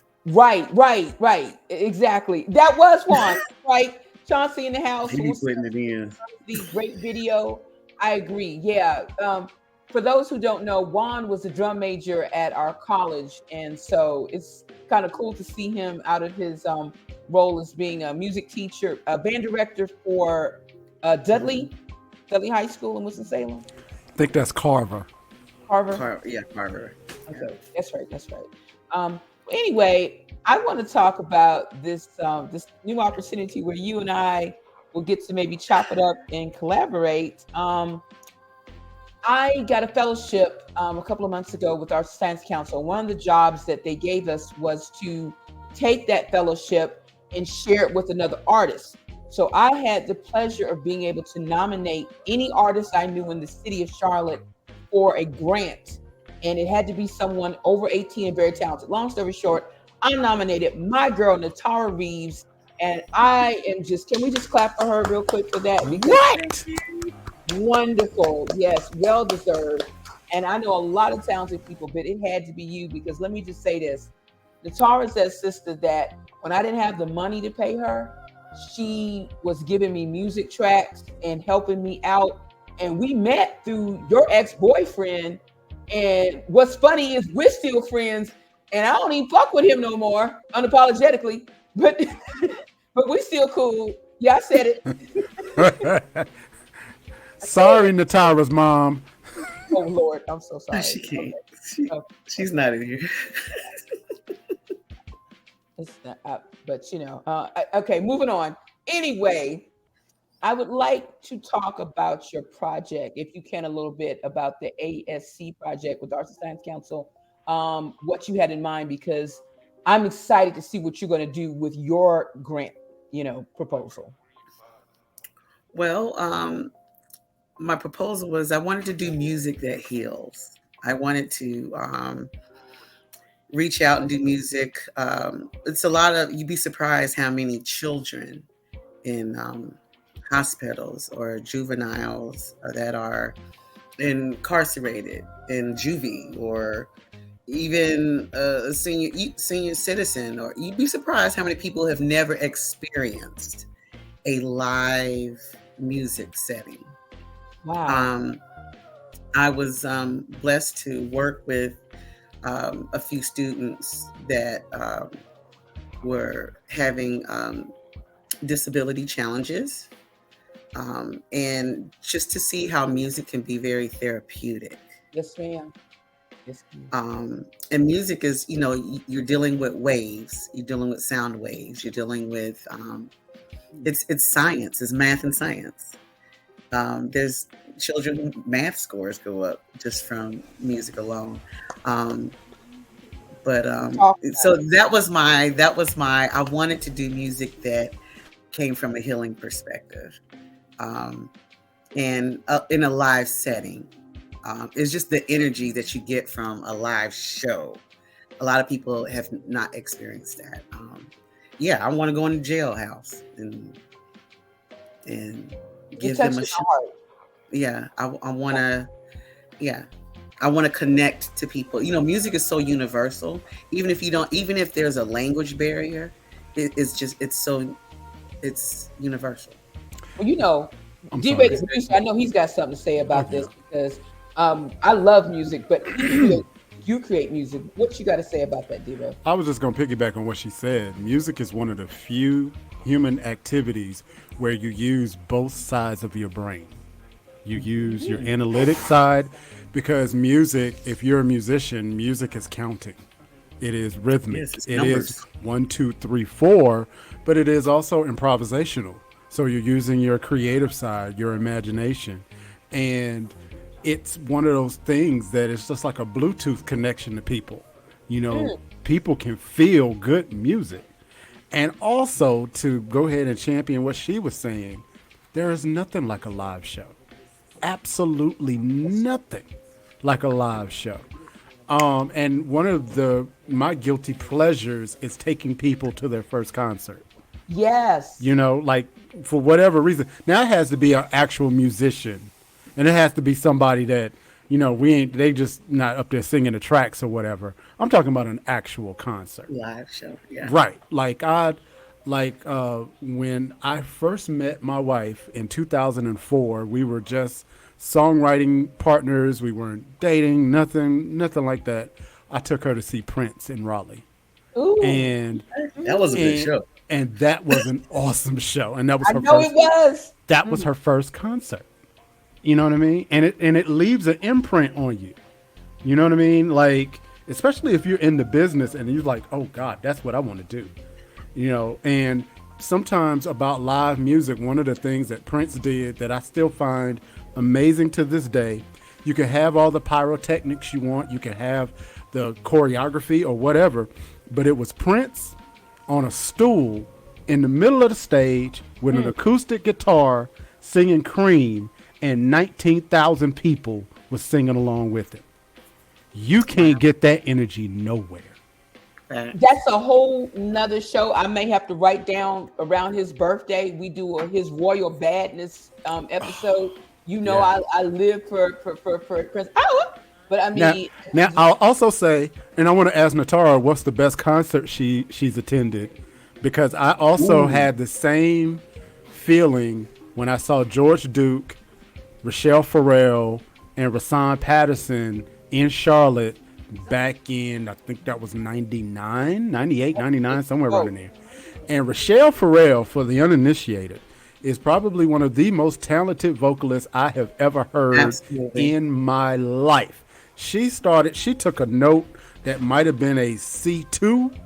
Exactly. That was one, right? Chauncey in the house. He be putting it in. The great video. I agree. Yeah. For those who don't know, Juan was a drum major at our college, and so it's kind of cool to see him out of his role as being a music teacher, a band director for Mhm. Dudley High School in Winston Salem, I think that's Carver. Harvard. Yeah, Carver. Yeah. Okay, that's right. That's right. Anyway, I want to talk about this new opportunity where you and I will get to maybe chop it up and collaborate. I got a fellowship a couple of months ago with our science council. One of the jobs that they gave us was to take that fellowship and share it with another artist. So I had the pleasure of being able to nominate any artist I knew in the city of Charlotte for a grant. And it had to be someone over 18 and very talented. Long story short, I nominated my girl, Nitara Reeves. And I am just, can we just clap for her real quick for that? Because What? wonderful. Yes, well deserved. And I know a lot of talented people, but it had to be you because let me just say this. Natara's that sister that when I didn't have the money to pay her, she was giving me music tracks and helping me out. And we met through your ex-boyfriend. And what's funny is we're still friends, and I don't even fuck with him no more, unapologetically. But but we still cool. Yeah, I said it. I Sorry, said, Natara's mom. oh Lord, I'm so sorry. She Okay. can't. She, Okay. she's not in here. It's not, but okay, moving on. Anyway, I would like to talk about your project, if you can, a little bit about the ASC project with Arts and Science Council, what you had in mind, because I'm excited to see what you're going to do with your grant, proposal. Well, my proposal was I wanted to do music that heals. I wanted to reach out and do music. It's a lot of, you'd be surprised how many children in hospitals or juveniles that are incarcerated in juvie, or even a senior citizen, or you'd be surprised how many people have never experienced a live music setting. Wow. Um, I was blessed to work with a few students that were having disability challenges, and just to see how music can be very therapeutic. Yes, ma'am. Yes, ma'am. And music is, you're dealing with waves, you're dealing with sound waves, you're dealing with it's science, it's math and science. There's children who math scores go up just from music alone. Um, but Talk so about it. that was my I wanted to do music that came from a healing perspective, um, and in a live setting. It's just the energy that you get from a live show. A lot of people have not experienced that. Yeah, I want to go in the jailhouse and You're give them touching a the shot. heart. Yeah, I want to. Yeah, I want to connect to people. Music is so universal. Even if you don't, even if there's a language barrier, it's universal. Well, I'm D-Ray, sorry. the producer, I know he's got something to say about Okay. this because I love music, but you create music. What you got to say about that, D-Ray? I was just going to piggyback on what she said. Music is one of the few human activities where you use both sides of your brain. You use your analytic side because music, if you're a musician, music is counting. It is Yes, rhythmic. it's It is numbers. 1, 2, 3, 4, but it is also improvisational. So you're using your creative side, your imagination. And it's one of those things that it's just like a Bluetooth connection to people. You know, people can feel good music. And also to go ahead and champion what she was saying, there is nothing like a live show. Absolutely nothing like a live show. And one of my guilty pleasures is taking people to their first concert. Yes. Like for whatever reason. Now it has to be an actual musician, and it has to be somebody that they just not up there singing the tracks or whatever. I'm talking about an actual concert. Live show. Yeah. Right. When I first met my wife in 2004, we were just songwriting partners. We weren't dating, nothing like that. I took her to see Prince in Raleigh, Ooh, and That was a good and show. and that was an awesome show. And that was I her know it first. was. That was her first concert. You know what I mean? And it leaves an imprint on you. You know what I mean? Like, especially if you're in the business and you're like, oh God, that's what I want to do. And sometimes about live music, one of the things that Prince did that I still find amazing to this day, you can have all the pyrotechnics you want, you can have the choreography or whatever, but it was Prince on a stool in the middle of the stage with an acoustic guitar singing Cream, and 19,000 people was singing along with him. You can't get that energy nowhere. That's a whole nother show. I may have to write down around his birthday. We do his Royal Badness episode. Yeah. I live for Prince. Oh, but I Now, mean, now I'll also say, and I want to ask Nitara, what's the best concert she's attended? Because I also had the same feeling when I saw George Duke, Rochelle Farrell, and Rasan Patterson in Charlotte back in, I think that was 99, 98, 99, somewhere around in there. And Rochelle Farrell, for the uninitiated, is probably one of the most talented vocalists I have ever heard Absolutely. in my life. She took a note that might have been a C2,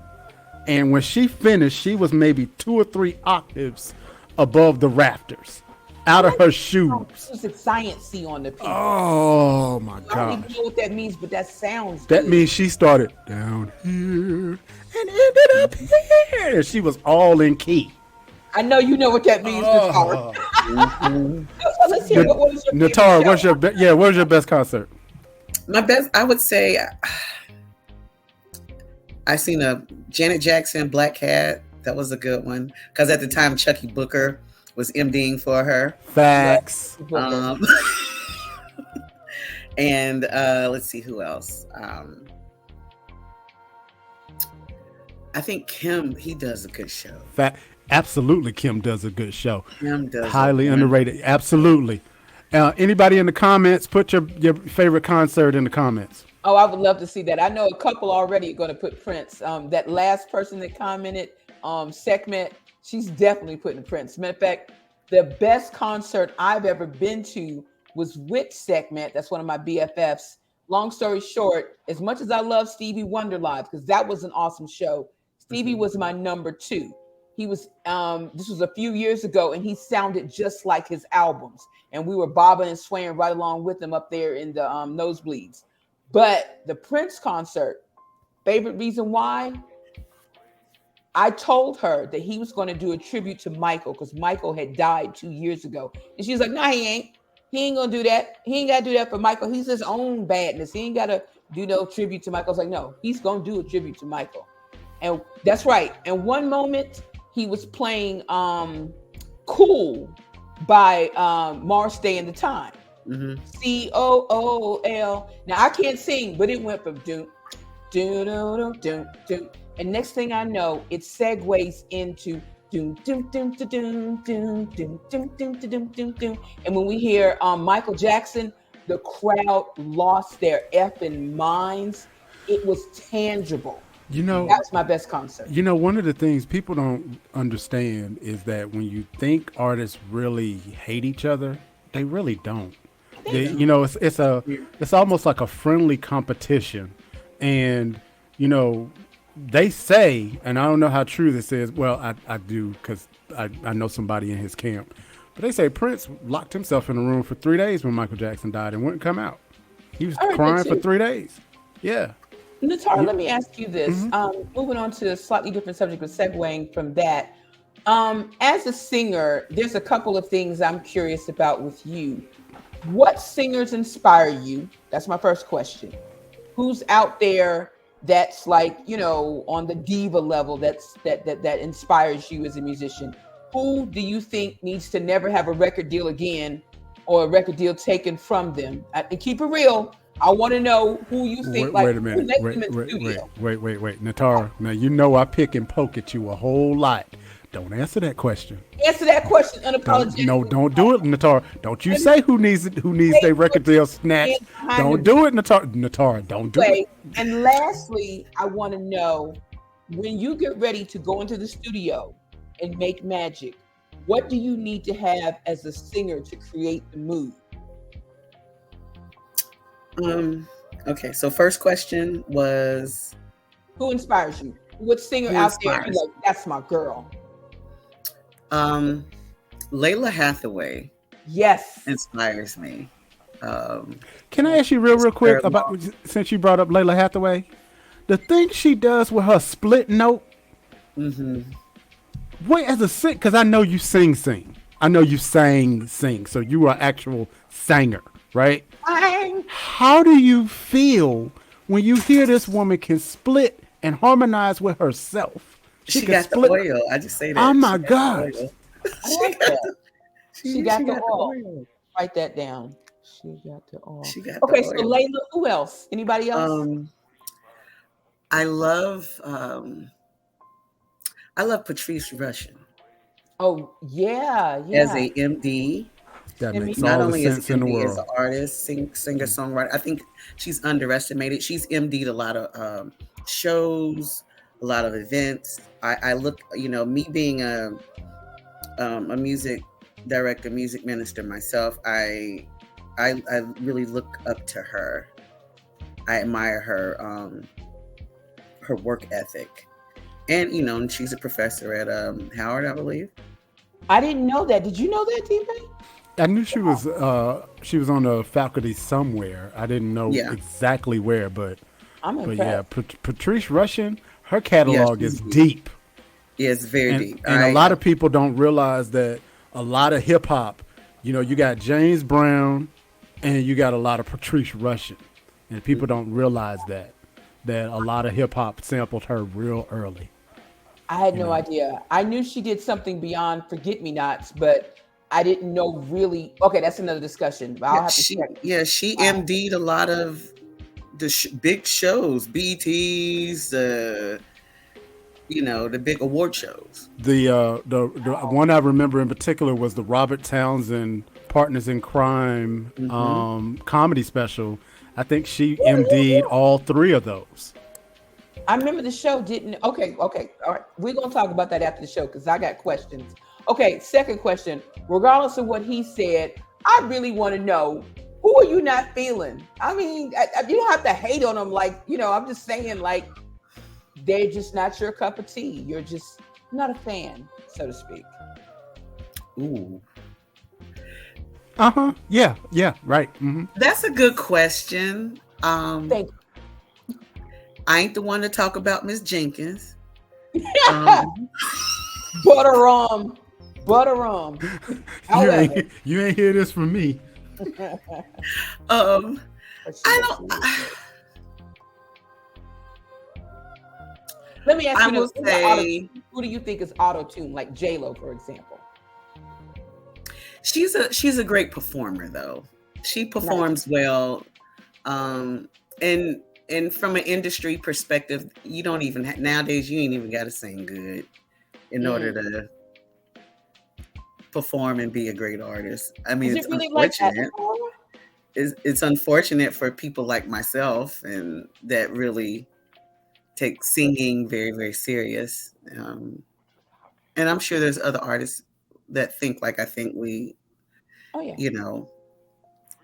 and when she finished, she was maybe 2 or 3 octaves above the rafters, out of her shoes. it's sciencey on the piece. Oh my I don't gosh. even know what that means, but that sounds. That good. means she started down here and ended up here. And she was all in key. I know you know what that means. Nitara. So let's hear what was your Nitara, favorite show? what's your best concert? My best, I would say, I seen a Janet Jackson Black Cat. That was a good one because at the time Chucky Booker was MDing for her. Facts. Um, and let's see who else. I think Kim, he does a good show. Absolutely, Kim does a good show. Kim does Highly underrated. Absolutely. Anybody in the comments, put your favorite concert in the comments. Oh, I would love to see that. I know a couple already are going to put Prince. That last person that commented, segment, she's definitely putting Prince. Matter of fact, the best concert I've ever been to was with segment. That's one of my BFFs. Long story short, as much as I love Stevie Wonder live, because that was an awesome show, Stevie was my number 2. He was, this was a few years ago, and he sounded just like his albums. And we were bobbing and swaying right along with him up there in the nosebleeds. But the Prince concert, favorite reason why? I told her that he was going to do a tribute to Michael because Michael had died 2 years ago. And she was like, no, he ain't. He ain't going to do that. He ain't got to do that for Michael. He's his own badness. He ain't got to do no tribute to Michael. I was like, no, he's going to do a tribute to Michael. And that's right. And one moment he was playing Cool by Mars Day and the Time. Mm-hmm. COOL. Now I can't sing, but it went from doom, doom, doom, doom, doom, and next thing I know, it segues into doom, doom, doom, doom, doom, doom, doom, doom, doom, doom, doom, doom. And when we hear Michael Jackson, the crowd lost their effing minds. It was tangible. You know, That was my best concert. one of the things people don't understand is that when you think artists really hate each other, they really don't. They do. It's almost like a friendly competition, and you know they say, and I don't know how true this is. Well, I do because I know somebody in his camp, but they say Prince locked himself in a room for 3 days when Michael Jackson died and wouldn't come out. He was I heard that crying for too. 3 days. Yeah. Nitara, let me ask you this. Moving on to a slightly different subject, but segueing from that. As a singer, there's a couple of things I'm curious about with you. What singers inspire you? That's my first question. Who's out there that's like, on the diva level that inspires you as a musician? Who do you think needs to never have a record deal again or a record deal taken from them? And keep it real. I want to know who you think Wait a who minute. makes Wait, them in the wait, studio. wait. Natara, now I pick and poke at you a whole lot. Don't answer that question. Answer that question unapologetically. Don't do it, Natara. Don't you say who needs their record deal snatched. Don't do it, Natara, don't do it. And lastly, I want to know, when you get ready to go into the studio and make magic, what do you need to have as a singer to create the mood? Okay, so first question was, who inspires you? What singer Who out there inspires? you like, that's my girl? Layla Hathaway Yes. inspires me. Can I ask you real quick Very about, since you brought up Layla Hathaway, the thing she does with her split note? Mm-hmm. Wait, as a sing, because I know you sing. I know you sing. So you are actual singer, right? How do you feel when you hear this woman can split and harmonize with herself? She can got split. the oil. I just say that. Oh my She got God. the oil. I like that. She got she the got oil. Write that down. She got the oil. She got Okay, the so oil. Layla, who else? Anybody else? I love Patrice Rushen Oh, yeah. as a MD. That And makes Not all the only as sense an in the MD, as an world. artist, singer, songwriter. I think she's underestimated. She's MD'd a lot of shows, a lot of events. I look, me being a music director, music minister myself, I really look up to her. I admire her work ethic, and she's a professor at Howard, I believe. I didn't know that. Did you know that, T-Pain? I knew she was on the faculty somewhere. I didn't know Yeah. exactly where, but I'm yeah, impressed. Patrice Rushen, her catalog she's is deep. Yeah, it's very deep. And a lot of people don't realize that a lot of hip hop, you got James Brown and you got a lot of Patrice Rushen. And people don't realize that a lot of hip hop sampled her real early. I had no idea. I knew she did something beyond Forget-Me-Nots, but I didn't know really. Okay, that's another discussion. I'll have to check. She MD'd a lot of the big shows, BETs, the big award shows. The one I remember in particular was the Robert Townsend Partners in Crime comedy special. I think she MD'd all three of those. I remember the show didn't. Okay, all right. We're gonna talk about that after the show because I got questions. Okay, second question. Regardless of what he said, I really want to know, who are you not feeling? I mean, you don't have to hate on them. Like, I'm just saying, like, they're just not your cup of tea. You're just not a fan, so to speak. Ooh, Yeah, right. Mm-hmm. that's a good question. Thank you. I ain't the one to talk about Miss Jenkins. Butter rum. However, You ain't hear this from me. I don't. Let me ask I you will this: say, who do you think is auto-tune, like J-Lo, for example? She's a great performer though. She Nice. performs well, um, and from an industry perspective, you don't even nowadays you ain't even got to sing good in order Mm. to perform and be a great artist. I mean, Is it's it really like that, unfortunate. Nitara? It's unfortunate for people like myself and that really take singing very, very serious. And I'm sure there's other artists that think like I think we, Oh yeah. you know,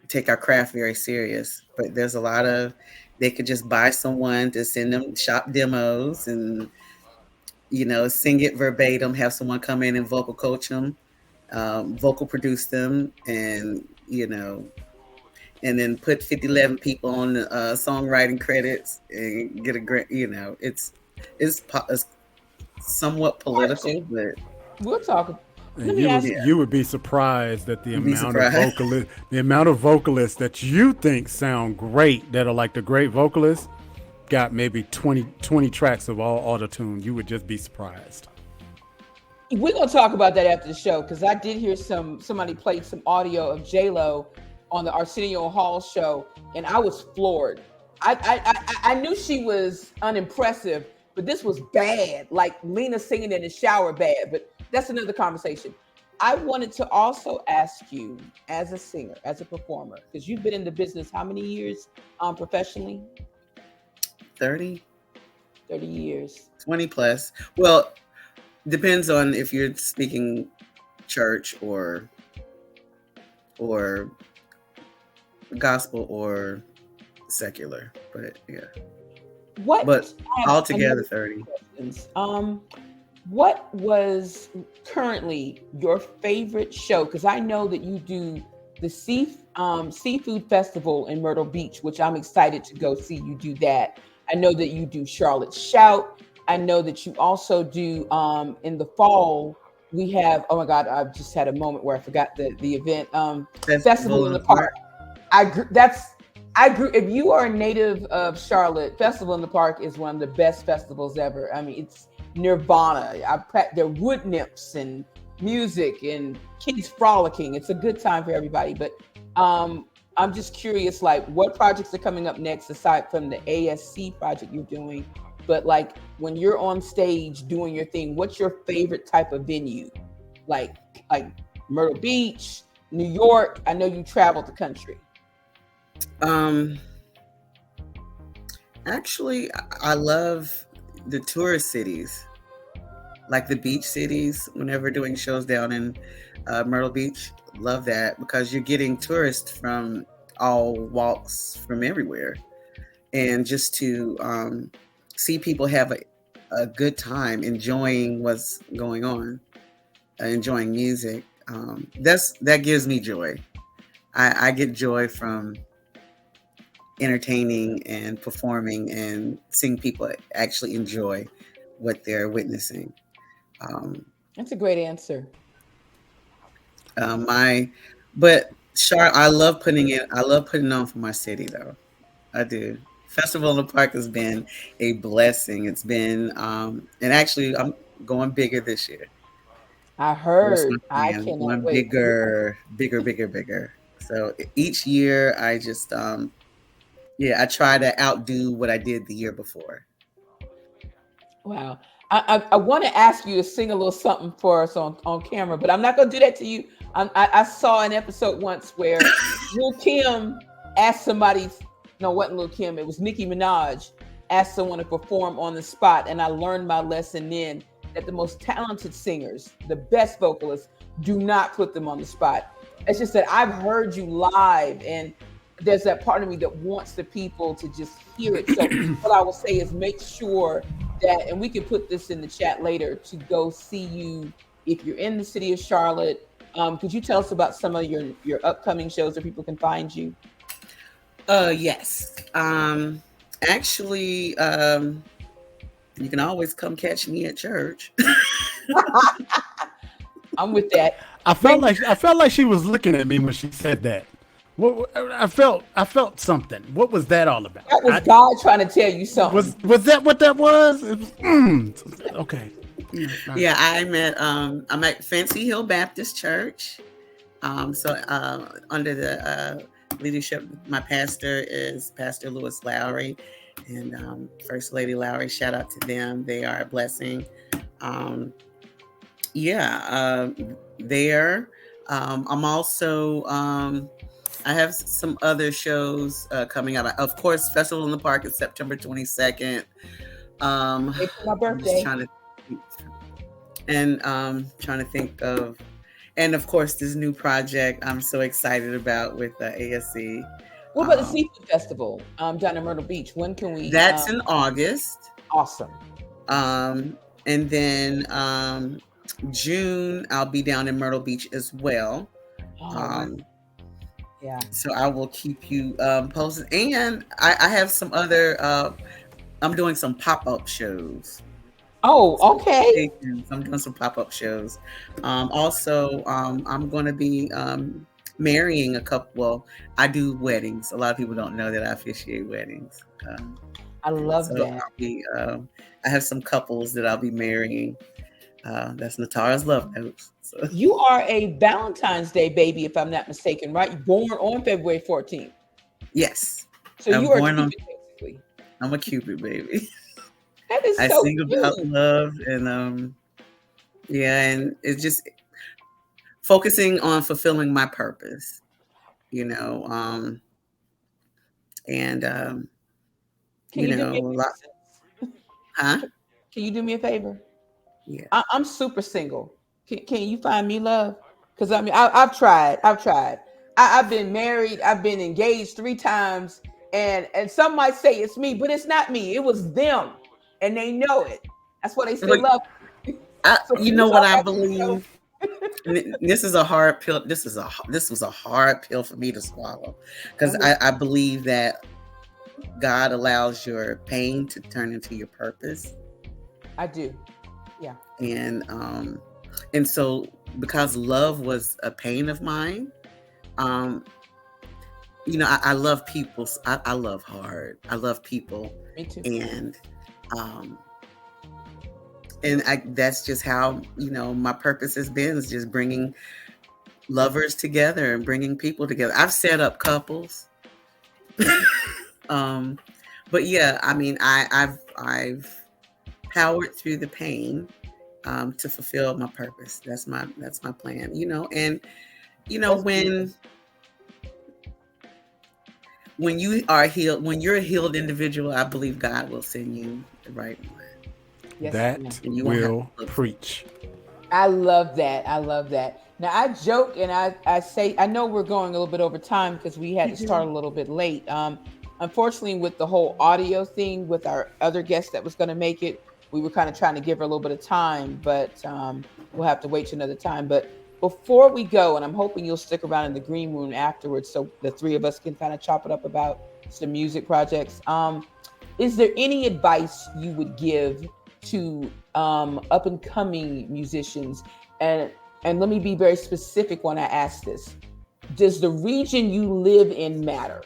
take our craft very serious. But there's a lot of they could just buy someone to send them shop demos and sing it verbatim, have someone come in and vocal coach them, vocal produce them, and then put 50, 11 people on the songwriting credits and get a grant. It's somewhat political, Archie, but we'll talk. And Let me ask yeah, you. you would be surprised at you'd be surprised. the amount of vocalists that you think sound great that are like the great vocalists got maybe 20 tracks of all auto tune. You would just be surprised. We're gonna talk about that after the show because I did hear somebody played some audio of J Lo on the Arsenio Hall show, and I was floored. I knew she was unimpressive, but this was bad. Like Lena singing in the shower, bad. But that's another conversation. I wanted to also ask you, as a singer, as a performer, because you've been in the business how many years, professionally? 30, 30 years. 20 plus. Well, depends on if you're speaking church or gospel or secular, but yeah. What? But I have altogether another 30. questions. What was currently your favorite show? Because I know that you do the seafood festival in Myrtle Beach, which I'm excited to go see you do that. I know that you do Charlotte Shout. I know that you also do in the fall. We have, oh my God, I just had a moment where I forgot the event. Festival in the Park. I grew. If you are a native of Charlotte, Festival in the Park is one of the best festivals ever. I mean, it's Nirvana. There are wood nymphs and music and kids frolicking. It's a good time for everybody. But I'm just curious, like, what projects are coming up next aside from the ASC project you're doing? But like, when you're on stage doing your thing, what's your favorite type of venue? Like Myrtle Beach, New York. I know you traveled the country. Um, Actually, I love the tourist cities, like the beach cities. Whenever doing shows down in Myrtle Beach, love that because you're getting tourists from all walks from everywhere, and just to see people have a good time enjoying what's going on, enjoying music. That gives me joy. I get joy from entertaining and performing and seeing people actually enjoy what they're witnessing. Um, That's a great answer. my, but Char, I love putting it. I love putting on for my city, though. I do. Festival in the Park has been a blessing. It's been, and actually, I'm going bigger this year. I That's my heard. I plan. cannot Going wait. bigger, bigger, bigger, bigger. So each year, I just, yeah, I try to outdo what I did the year before. Wow. I want to ask you to sing a little something for us on camera, but I'm not going to do that to you. I saw an episode once where Lil Kim asked somebody, no, it wasn't Lil Kim, it was Nicki Minaj, asked someone to perform on the spot. And I learned my lesson then that the most talented singers, the best vocalists, do not put them on the spot. It's just that I've heard you live and there's that part of me that wants the people to just hear it. So what I will say is make sure that, and we can put this in the chat later, to go see you if you're in the city of Charlotte. Could you tell us about some of your upcoming shows where people can find you? Yes. Actually, you can always come catch me at church. I'm with that. I felt like she was looking at me when she said that. What I felt something. What was that all about? That was God trying to tell you something. Was that what that was? It was okay. Yeah, I'm at Fancy Hill Baptist Church Under the leadership, my pastor is Pastor Lewis Lowry and First Lady Lowry. Shout out to them; they are a blessing. Um, yeah, there. I'm also I have some other shows coming up. Of course, Festival in the Park is September 22nd. It's my I'm just birthday. trying to think of, and of course, this new project I'm so excited about with ASC. What about the Um, seafood festival down in Myrtle Beach? When can we? that's in August. Awesome. Um, and then June, I'll be down in Myrtle Beach as well. Oh, Um, yeah. so I will keep you posted. And I have some other, I'm doing some pop up shows. Oh, So okay. stay tuned. I'm doing some pop up shows. Also, I'm going to be marrying a couple. Well, I do weddings. A lot of people don't know that I officiate weddings. I love So that. I have some couples that I'll be marrying. That's Nitara's love notes. So, You are a Valentine's Day baby, if I'm not mistaken, right? Born on February 14th. yes, So I was you are born on. Cupid, basically. I'm a Cupid baby. That is I so sing about cute. love and yeah, and it's just focusing on fulfilling my purpose. You know, and Can you do me a a lot, favor, sis? huh? Can you do me a favor? Yeah. I'm super single. Can you find me love? Because I mean, I've tried. I've tried. I've been married. I've been engaged 3 times, and some might say it's me, but it's not me. It was them, and they know it. That's why they still But love me. So you can you know what talk I after the show? believe? This is a hard pill. This was a hard pill for me to swallow because Go ahead. I believe that God allows your pain to turn into your purpose, I do. Yeah. and so because love was a pain of mine, um, I love people. I love hard. I love people, Me too. and um, that's just how my purpose has been, is just bringing lovers together and bringing people together. I've set up couples, um, but yeah, I mean, I've powered through the pain to fulfill my purpose. That's my plan. And That's when beautiful. you are healed, when you're a healed individual, I believe God will send you the right one, Yes, ma'am. That and you won't have will to look for. preach. I love that. I love that. Now I joke and I say I know we're going a little bit over time because we had You to do. start a little bit late. Unfortunately, with the whole audio thing with our other guest that was going to make it, we were kind of trying to give her a little bit of time, but we'll have to wait to another time. But before we go, and I'm hoping you'll stick around in the green room afterwards, so the three of us can kind of chop it up about some music projects. Is there any advice you would give to up and coming musicians? And let me be very specific when I ask this. Does the region you live in matter?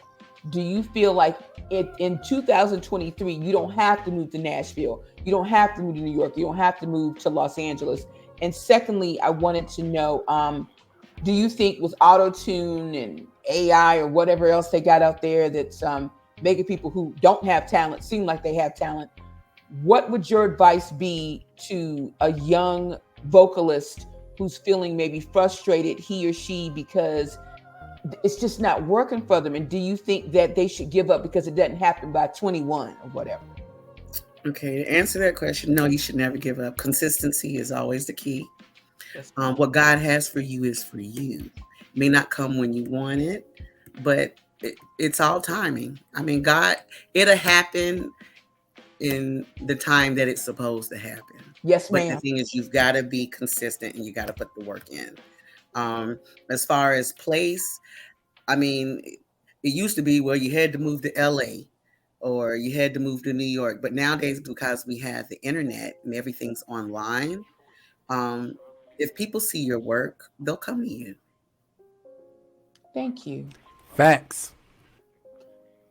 Do you feel like in 2023 you don't have to move to Nashville, you don't have to move to New York, you don't have to move to Los Angeles? And secondly, I wanted to know, do you think with auto tune and AI or whatever else they got out there that's making people who don't have talent seem like they have talent, what would your advice be to a young vocalist who's feeling maybe frustrated, he or she, because it's just not working for them? And do you think that they should give up because it doesn't happen by 21 or whatever? Okay, to answer that question, no, you should never give up. Consistency is always the key. Yes, What God has for you is for you. It may not come when you want it, but it's all timing. I mean, God, it'll happen in the time that it's supposed to happen. yes, But the ma'am. thing is, you've got to be consistent and you got to put the work in. As far as place, I mean, it used to be where you had to move to LA or you had to move to New York. But nowadays, because we have the internet and everything's online, um, if people see your work, they'll come to you. Thank you. Facts.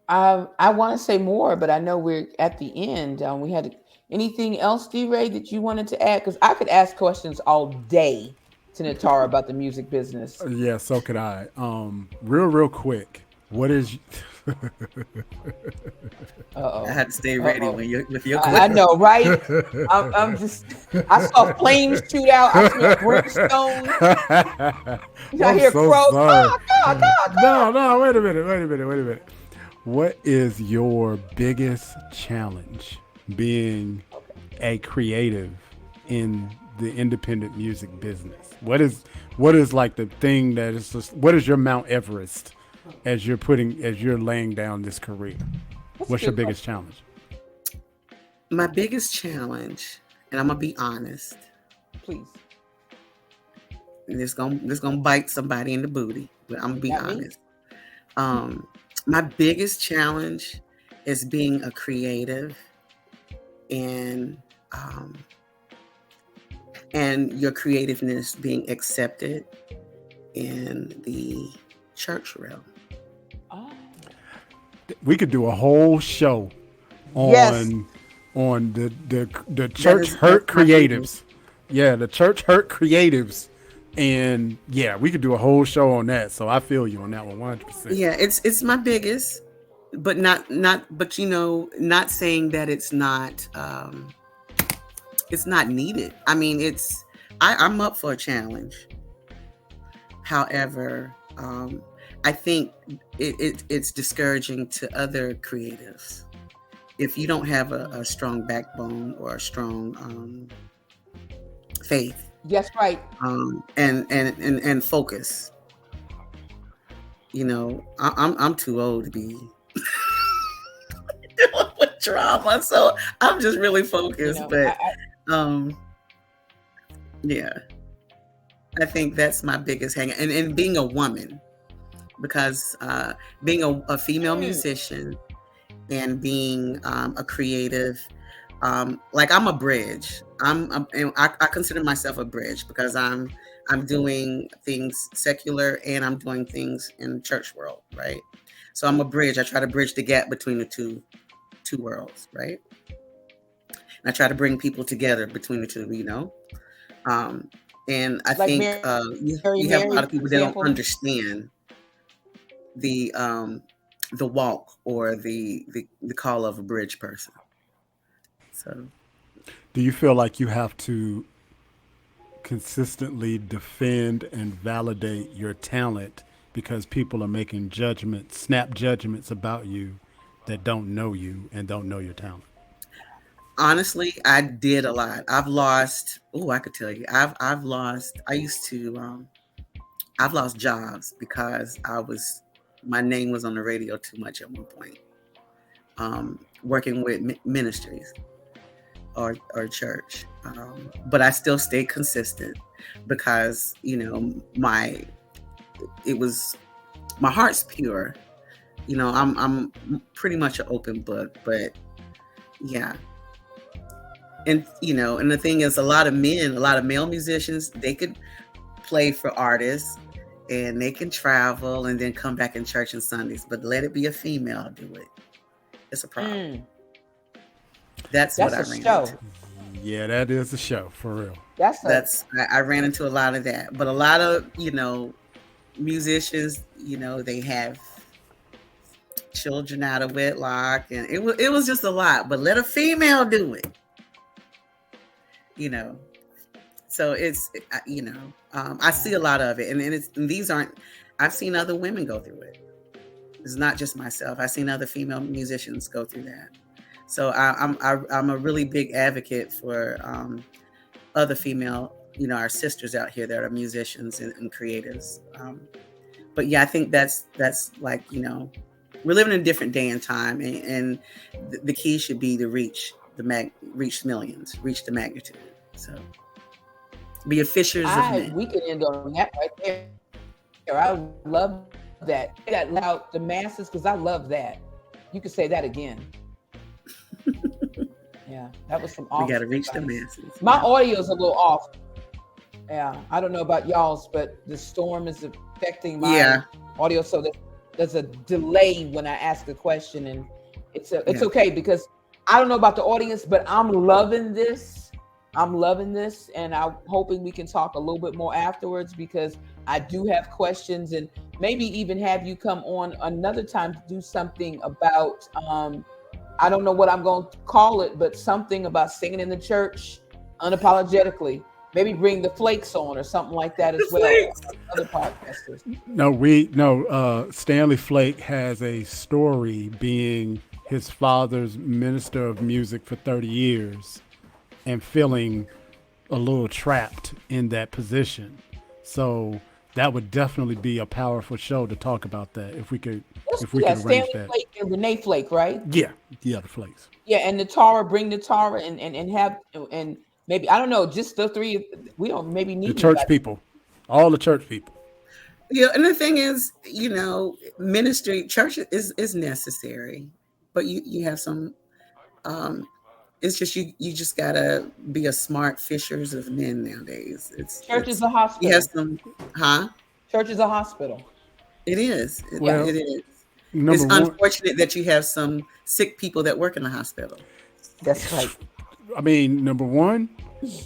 I want to say more, but I know we're at the end. We had anything else, D Ray, that you wanted to add? Because I could ask questions all day. to Nitara about the music business. Yeah, so could I. Real quick. What is Uh I oh. had to stay Uh ready oh. when you with your I question. know, right? I'm just. I saw flames shoot out. I smell brimstone. I I'm hear so crows. sorry. Caw, caw, caw, caw. No, wait a minute. What is your biggest challenge being a creative in the independent music business? What is like the thing that is just, what is your Mount Everest as you're laying down this career? That's a What's your good biggest question. challenge? My biggest challenge, and I'm gonna be honest, Please, and it's gonna bite somebody in the booty, but I'm gonna be not me. honest. Um, my biggest challenge is being a creative and um, and your creativeness being accepted in the church realm. Oh, We could do a whole show yes. on the church That's hurt my biggest. creatives. Yeah, the church hurt creatives. And yeah, we could do a whole show on that. So I feel you on that one 100%. Yeah, it's my biggest, but but not saying that it's not needed. I mean, I'm up for a challenge. However, I think it's discouraging to other creatives if you don't have a strong backbone or a strong faith, Yes, right. and focus. I'm too old to be dealing with trauma, so I'm just really You focused. know, But um, yeah, I think that's my biggest hang, and being a woman, because being a female mm, musician and being a creative, like I'm a bridge. I consider myself a bridge because I'm doing things secular and I'm doing things in the church world, right? So I'm a bridge. I try to bridge the gap between the two worlds, right? And I try to bring people together between the two. Um, and I like think Mary, you have a Mary, lot of for people that don't example. understand the the walk or the call of a bridge person. So Do you feel like you have to consistently defend and validate your talent because people are making judgments, snap judgments about you that don't know you and don't know your talent? honestly, I did a lot. I've lost. Oh, I could tell you. I've lost. I used to. I've lost jobs because my name was on the radio too much at one point. Working with ministries or church, but I still stayed consistent because it was my heart's pure. I'm pretty much an open book, but yeah. And the thing is, a lot of male musicians, they could play for artists and they can travel and then come back in church on Sundays, but let it be a female do it. It's a problem. Mm, That's what that's I a ran show. into. Yeah, that is a show for real. That's a I ran into a lot of that, but a lot of musicians, they have children out of wedlock, and it was just a lot. But let a female do it, you know. So I see a lot of it, and these aren't. I've seen other women go through it. It's not just myself. I've seen other female musicians go through that. So I'm a really big advocate for other female, our sisters out here that are musicians and creatives. But yeah, I think that's like, we're living in a different day and time, and the key should be to reach millions, reach the magnitude. So be a fishers of men. we could end on that right there. I love that. That loud the masses because I love that. You could say that again. Yeah, that was some We awesome got to reach the advice. masses. My audio is a little off. Yeah, I don't know about y'all's, but the storm is affecting my Yeah. audio, so there's a delay when I ask a question, and it's Yeah. okay because I don't know about the audience, but I'm loving this. I'm loving this, and I'm hoping we can talk a little bit more afterwards because I do have questions, and maybe even have you come on another time to do something about. I don't know what I'm going to call it, but something about singing in the church unapologetically. Maybe bring the Flakes on or something like that The as well. flakes. Other podcasters. Stanley Flake has a story being his father's minister of music for 30 years and feeling a little trapped in that position. So that would definitely be a powerful show to talk about that Let's if do we could that. arrange Stanley that. Flake and Renee Flake, right? Yeah, yeah, the Flakes. Yeah, and Nitara, bring Nitara and have and maybe I don't know, just the three. We don't maybe The need church anybody. people, all the church people. Yeah, and the thing is, ministry, church is necessary, but you have some. Um, it's just you just gotta be a smart fishers of men nowadays. Church is It's a you have hospital. some, huh? Church is a hospital. It is. It, Yeah, Well, it is. number It's one, unfortunate that you have some sick people that work in the hospital. that's right. I mean, number one,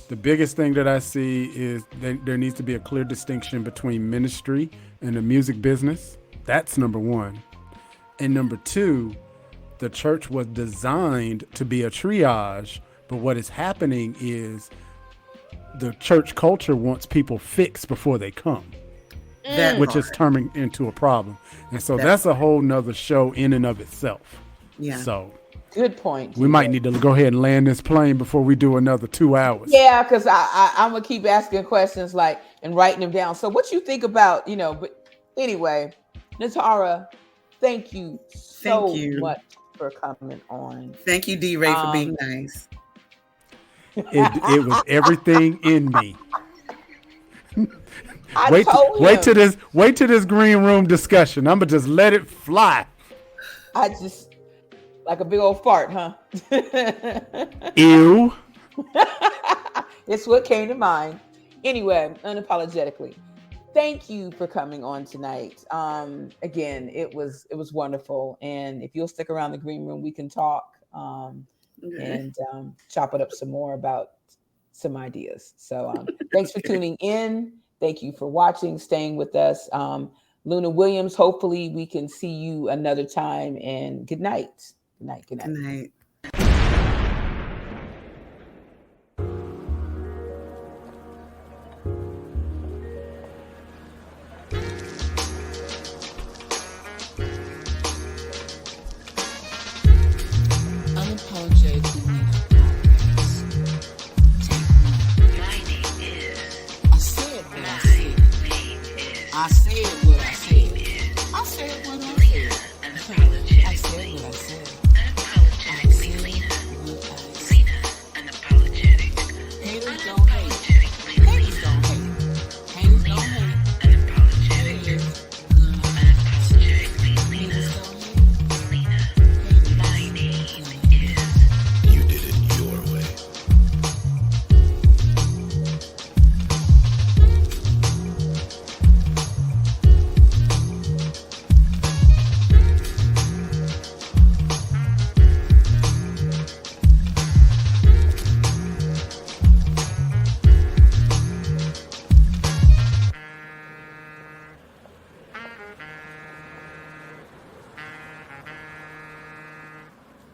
the biggest thing that I see is that there needs to be a clear distinction between ministry and the music business. That's number one. And number two, the church was designed to be a triage, but what is happening is the church culture wants people fixed before they come, That which is part. turning into a problem. And so That that's a whole nother show in and of itself. yeah. So Good point. we might DJ. need to go ahead and land this plane before we do another 2 hours. Yeah, because I'm gonna keep asking questions like and writing them down. So what you think about But anyway, Natara, thank you Thank so you. much for coming on. Thank you, D. Ray, for Um, being nice. It was everything in me. I told him. Wait till this green room discussion. I'm gonna just let it fly. I just like a big old fart, huh? Ew. It's what came to mind. Anyway, unapologetically. Thank you for coming on tonight. Again, it was wonderful. And if you'll stick around the green room, we can talk Okay. and chop it up some more about some ideas. So thanks for tuning in. Thank you for watching, staying with us. Luna Williams, hopefully we can see you another time. And good night. Good night. Good Good night. night.